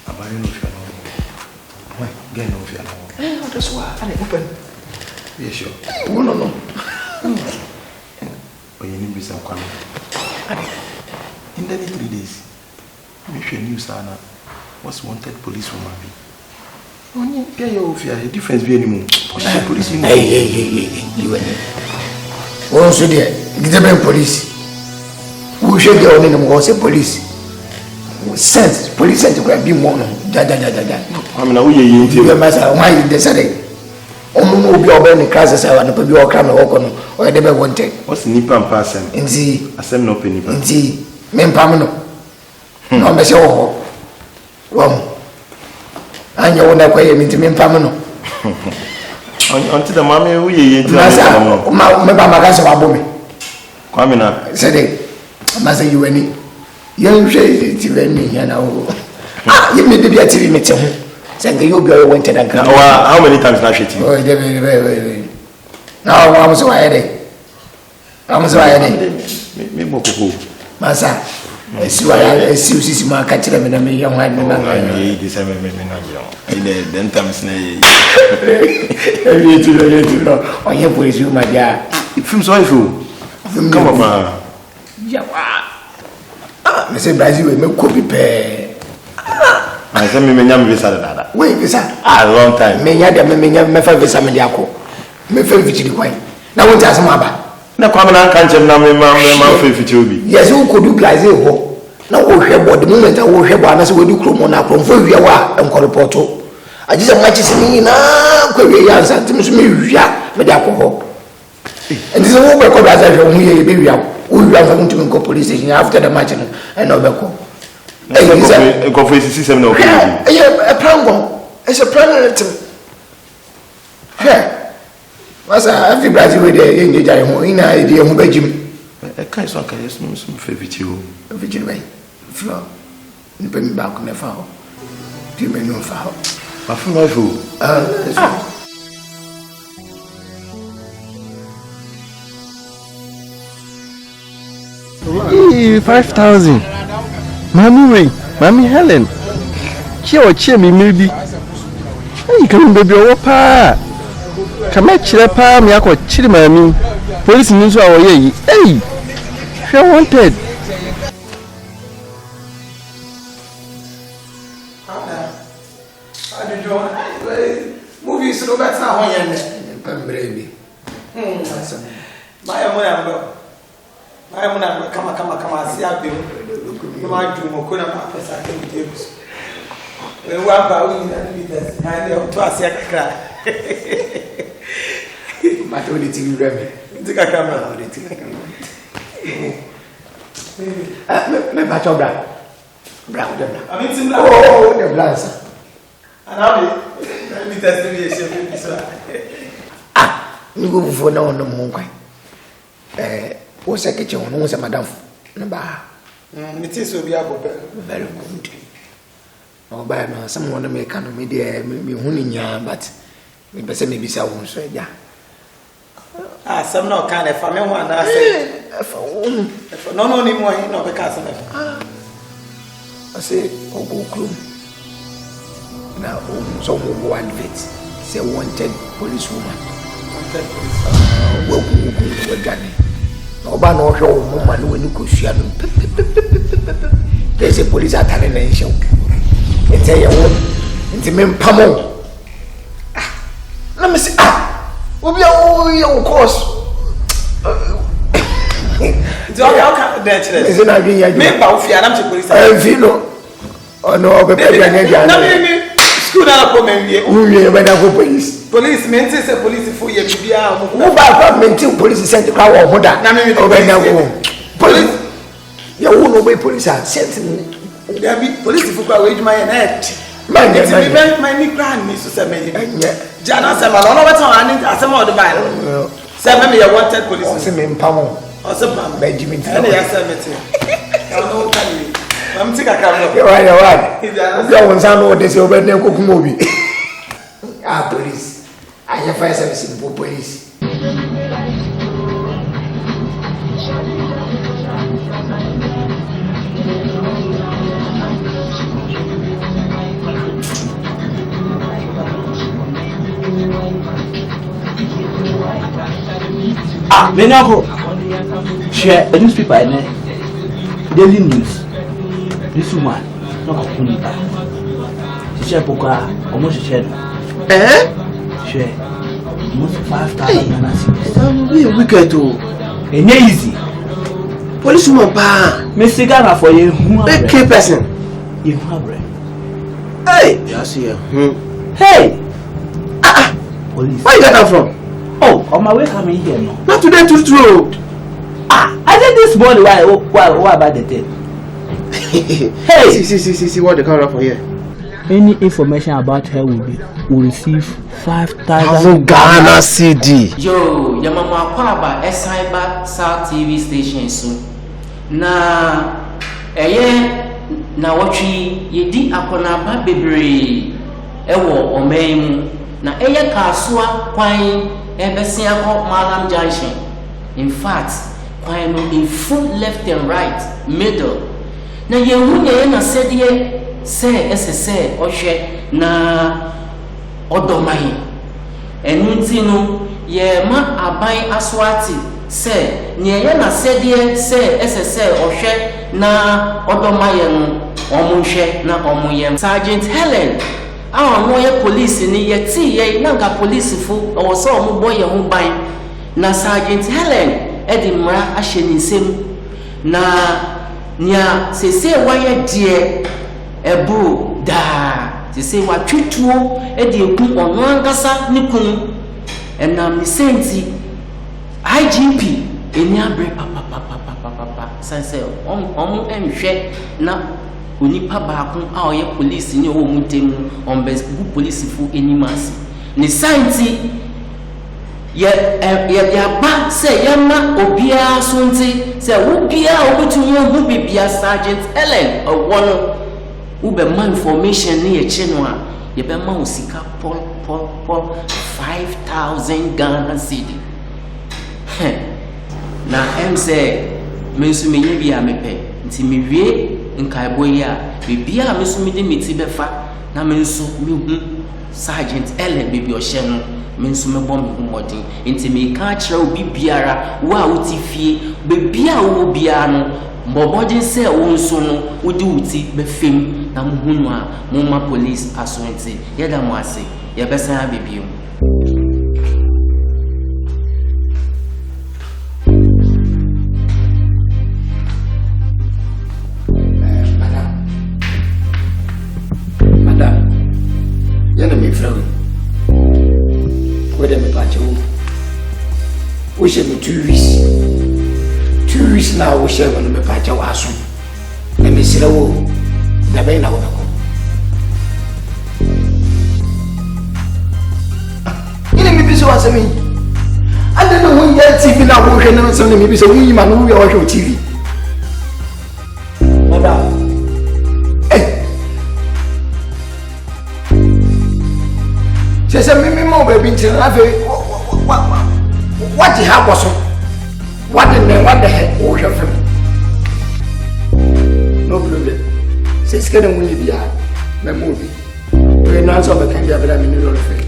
Abani no fia no. Why? Get no fia no. That's why. Ane open. Yeah, sure. No. But you need to be some kind. In the 3 days, we should news Anna was wanted police from Abi. Only get your fear, a difference be anymore. Police in you also there, get police. Who should get on him was a police. Sense police sent to grab him one. Da. I mean, we you master, why you decided? Omo obi oba ni class say na bi o kra na wo kono o de be wanted. What's nipa mpa asem? Nti asem no pe nipa. Nti me mpam no. No be se wo ho. Anya wo na kwaye nti me mpam no. Onti da mama wo ye nti na no. Me ba maka se wa bo me. Kwa me na. Se de ma se you ani. Ye nhwe ti be ni ya na wo. Ye me de bi ati me te ho. Say you be wanted and how many times na shit? Oh, wait. Now I'm so ahead. Me mokoko. Masa. Sisi ma kachira me na me yan wa me na. This time me na yo. Then times na ye. You know. On your police you my dear. Films wife. Come on ma. Yeah. Me say Brazil me copy pe. I say me nyam visa dada. Wait, visa. Long time. Me nya dem me fa visa me dia ko. Me fa vitiri kwan. Na won ta asema ba. Na kwa na kan chem na me ma fa vitiri obi. Yes, who could do Brazil ho. Na wo hwebo the moment wo hwebo na se we du kromo na kromfo wiya wa enko reporto. Agise machi sini na kwa wiya Asante me so me wiya me dia ko ho. And this is what we call Brazil ho ye be wiya. We are going to go police station after the match and no beko. Go for 67 no. Yeah, a plan. It's a plan. Yeah. What's every Brazil with the engage I ho in idea who be Jim. I can't so can you some favorite you. Vigil way. Floor. You bring back on the foul. Do you mean no foul? My friend who? 5,000. Mommy Ray, Mommy Helen. Cheer me maybe. Hey, come baby, what pa? Come at Chilapa, me, I call Chilmami. Police news our ye. Hey, she wanted. Movies, no better how I am. Baby. My come see up you. My dream of Kuna Papa. We were about and to us. But only TV Remy. Take a camera. Me batch of black. Black. I mean, oh, the blast. And I'll be testing me. You go for now on the moon. What's a kitchen? Who's a madam? It is so be very good. Oh, by now, someone to make kind of media, maybe Huninya, but maybe I won't say, yeah. Some no kind of family one. I say, no, no, more, no, because I say, oh, go crew. Now, some one vet, say wanted policewoman. Wanted policewoman. Oba no show woman when you go see them. There's a police attacking the show. It's a woman. It's a man pamo. Let me see. We'll be all course. Is it not being a man? Police. Oh no, but school police. Police maintains a police for your BBR. Who maintain police sent to power of Hoda? Police. You won't obey police are sent. There be police for wage my net. My grand Mrs. Jana Sama, no what's on it as some of the Bible. Seven me wanted police. Some in Pamo. Or some Benjamin. I'm taking a camera. You're right. You won't sound what they say over there. Movie. Ah, police. I have fire service for police. Ah, Menako. Share a newspaper in Daily News. This woman, no Kunita. She share Poka, almost share. Share. Almost 5,000. We wicked too. And easy. Policewoman pa. Me cigar for you. Big key person. You have hey, just here. Hey. Police. Where you got that from? Oh, on my way coming here no. Not today to the road. I said this morning why about the thing? Hey. See what they come up for here. Any information about her will receive 5,000 Ghana CD. Yo, your mama kwaba Esaiba South TV station soon. Na na watchi yedi akonaba bebre ewo omemu na kasua kwan ebesia ko Malam Junction. In fact, kwan no in full left and right, middle. na yehu ne na sedie se esese ohwe na odomai enunti no ye ma aban aswati se ne ye na sedie se esese ohwe na odomai no omunhwe na omuye Sergeant Helen no ye police ni ye ti ye na ga police fo o so omubo ye ho ban na Sergeant Helen edimra ahye ninsem na nya sese waye die ebu da sese wa twituo edi eku ono angasa ni kun enam ni senti IGP eni abre papa sanse enhwe na onipa baako a oye police ni owo mutemu onbes bu police fu enimasi ni senti ye ba se ye ma obia so nti se wo bia obutunye hu bibia Sergeant Helen owono wo be ma information ni ye che no a ye be ma osika pol 5000 Ghana cedi na say mensu menye bia mepe nti mewie nkaibo ya bibia mensu mede meti befa na mensu mehu Sergeant Helen bibi ohye no mensu mebom humodin enti me ka kire obi biara wo a wuti fie bibia wo bia no mbobodin se wo nso no wodi wuti befem na muhunu a mumma police asonti yeda mo ase ye besan bibio we should be 2 weeks. 2 weeks now, we shall be patch our soon. Let me see the wall. The vein of the you know, maybe so as I mean. I don't know when you're TV now, we can answer maybe so we man who are watching TV. Madam. Says a mimo baby in what the hell was what the heck was your film? No problem. Says getting will be a movie. We announce of a candy of a minute of fame.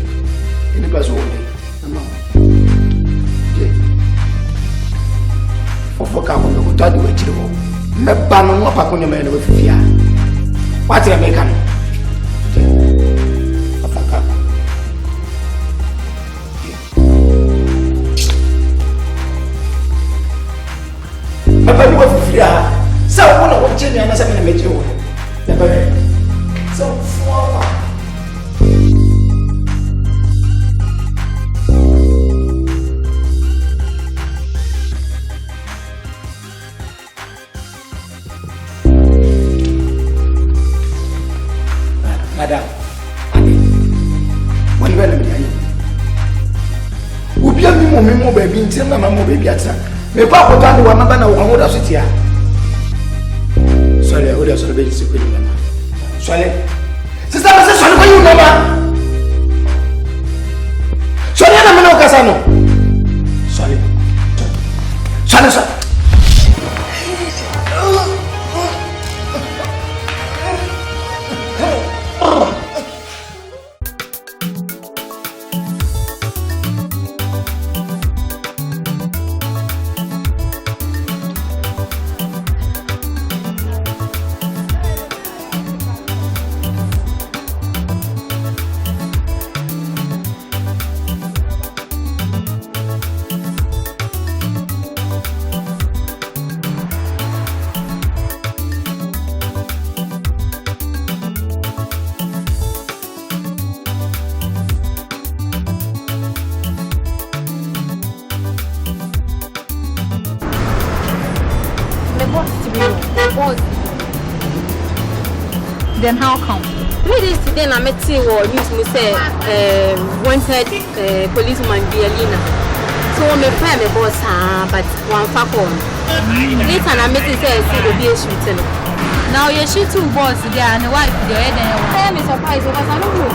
In the past, one day. For Capo, you would do it. Mebano, no Paconia man with fear. What's the American? Papa, you were free. So, one of what Jenny and I said, I made you. So, Madam, what do you want to do? Ubi mi mo baby until my mama baby at me papa tani wa mama na wo da so tia. Sorry, I would have celebrated secret mama. Sorry. Sister, I said sorry for you mama. Sorry na me no kasa no. Sorry. Sorry. Then how come? 3 days today, I met you or news me say wanted policeman Bielina. So I'm a prime boss, but one facon. Later, I met you say the be shooting. Now you're shooting boss there and the wife there. I am surprised because I don't know.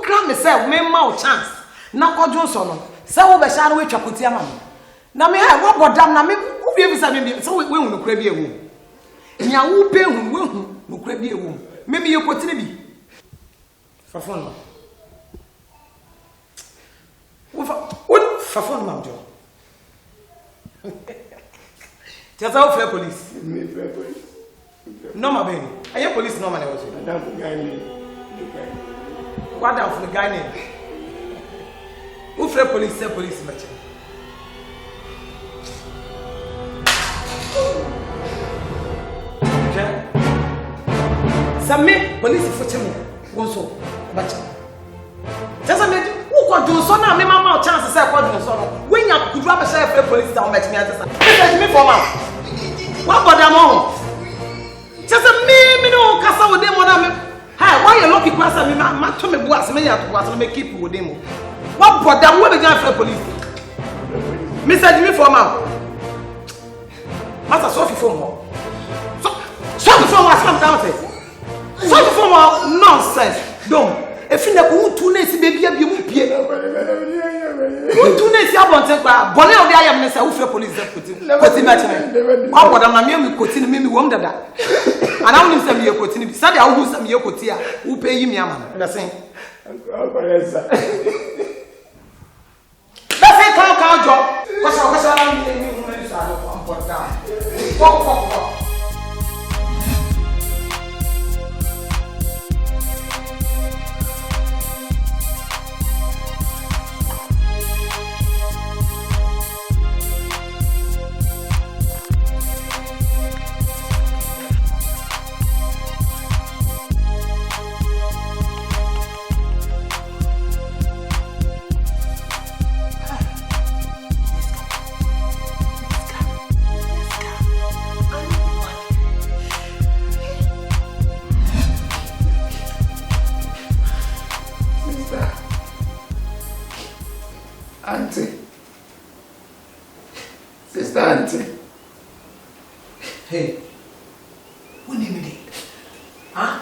cram me say me ma chance. Na ko Johnson no. Say wo be sha no we twakoti ama me. Na me ha wo bodam na me wo be bisa me say we hu no kura bi ewu. Nya wo be hu we hu no kura bi ewu. Me me yekoti ne bi. Fafon ma. Wo fafon ma jo. Just how fair police. Me fair police. No my baby. Are you police no man I was. Madam for guy name. What down for the guy name? Who fair police say police match? Okay. Some police for me. One so. Match. Just a minute. Who got do so now? Me mama chance to say what do so. When you could drop a sheriff police down match me at the side. Me for man. What about them all? Just a me no kasa with them on me. Hey, why you lucky person me ma to me boas me ya to boas me keep with them. What about them we be going for police? Me said me for man. Master so for more. So for more am down there. So for more nonsense. Don't. If you na ko tu na si baby abi mu pie. Who tu na si abonten kwa. Bone o dey am na say who free police deputy. Koti ma cheme. Kwa boda ma me koti ni me wom dada. Ana woni say me koti ni bi. Say dey who say me koti a. Who pay yi me ama. Na say. That's it kan job. Kwasa na me hu sa no am boda. Pop. Asante. Hey, what name is it? Huh?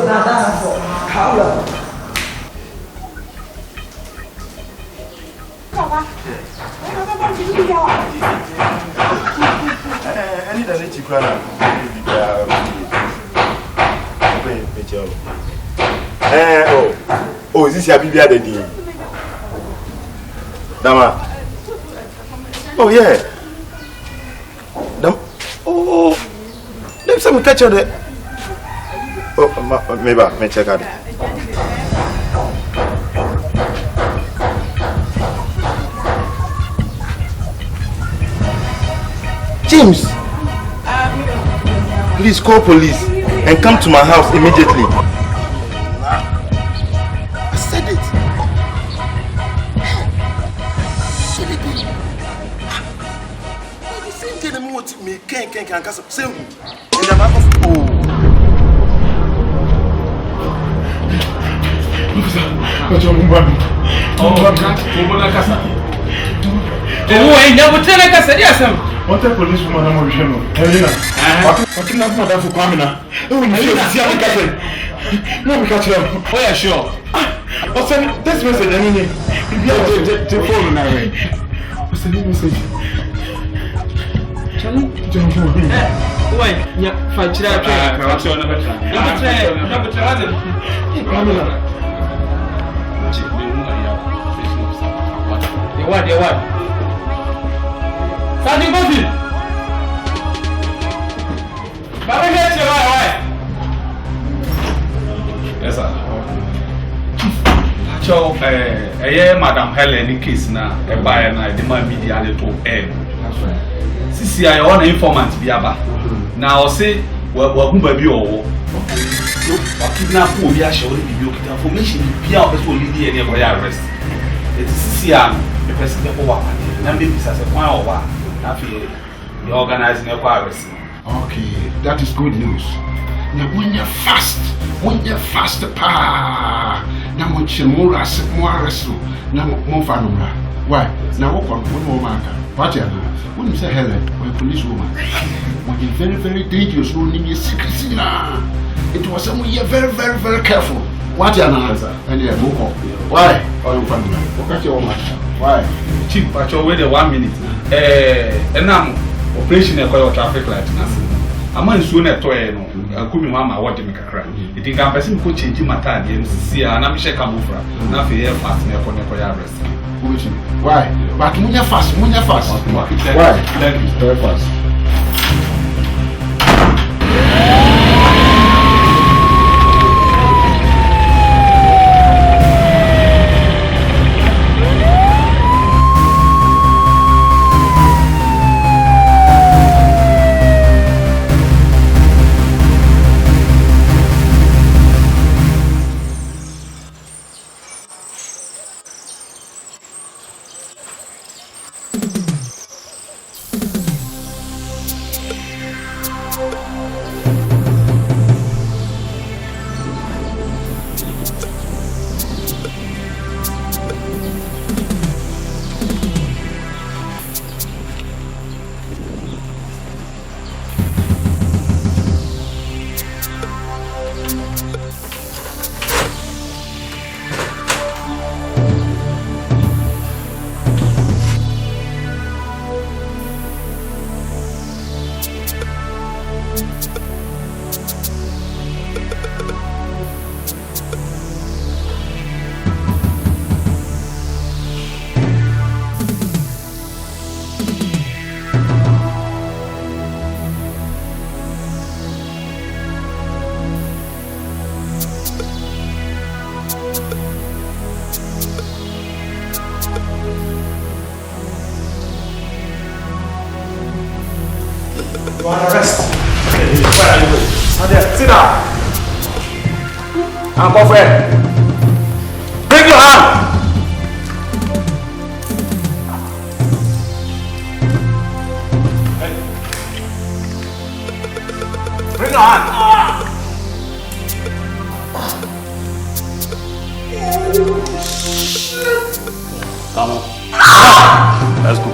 How long? I need a little crowd. Oh, is this your baby at the day? Dama. Oh, yeah. Oh, let me catch you there. Oh, maybe I check out. James, please call police and come to my house immediately. I said it. The same thing I want to me can't say who. And the man of what a police woman I'm original. Helena. What can I do for Kwamina? Oh, no, we catch them. Oh, yeah, sure. What's the text message? I mean, if you have to phone now. What's the message? Why? Yeah, fight what? Sandy Buffy! Baba, get your wife! Yes, sir. So, Madam Helen, case now, a buyer, and I demand media to end. Sisi, I want informant be aba. Now, say, well, baby, or kidnap who we are showing you information, be out as well, Lydia, and arrest. It is Sisi, the president of Wapa, and maybe as a one or one. You're organizing a virus. Okay, that is good news. Now when you're fast, now when you're more wrestle, now more fun. Why? Now what one more marker? What you when you say Helen, or a police woman, when you're very, very dangerous, running your secrecy now. It was someone you're very, very, very careful. What you answer? And you go why? Or you can catch your woman. Why? Chief, but you're waiting 1 minute. And now, operation a call traffic light. I'm not soon at Twi, Kumi Mama, what you make a cry. You think I'm person could change my time, see, and I'm sure come over. Nothing here fast, near arrest. Why? But when you're fast. Why? Thank you, very fast. You are under arrest. Okay, where are you going? Nadia, sit down. I'm off here. Bring your hand. Bring your hand. Come on. Let's go.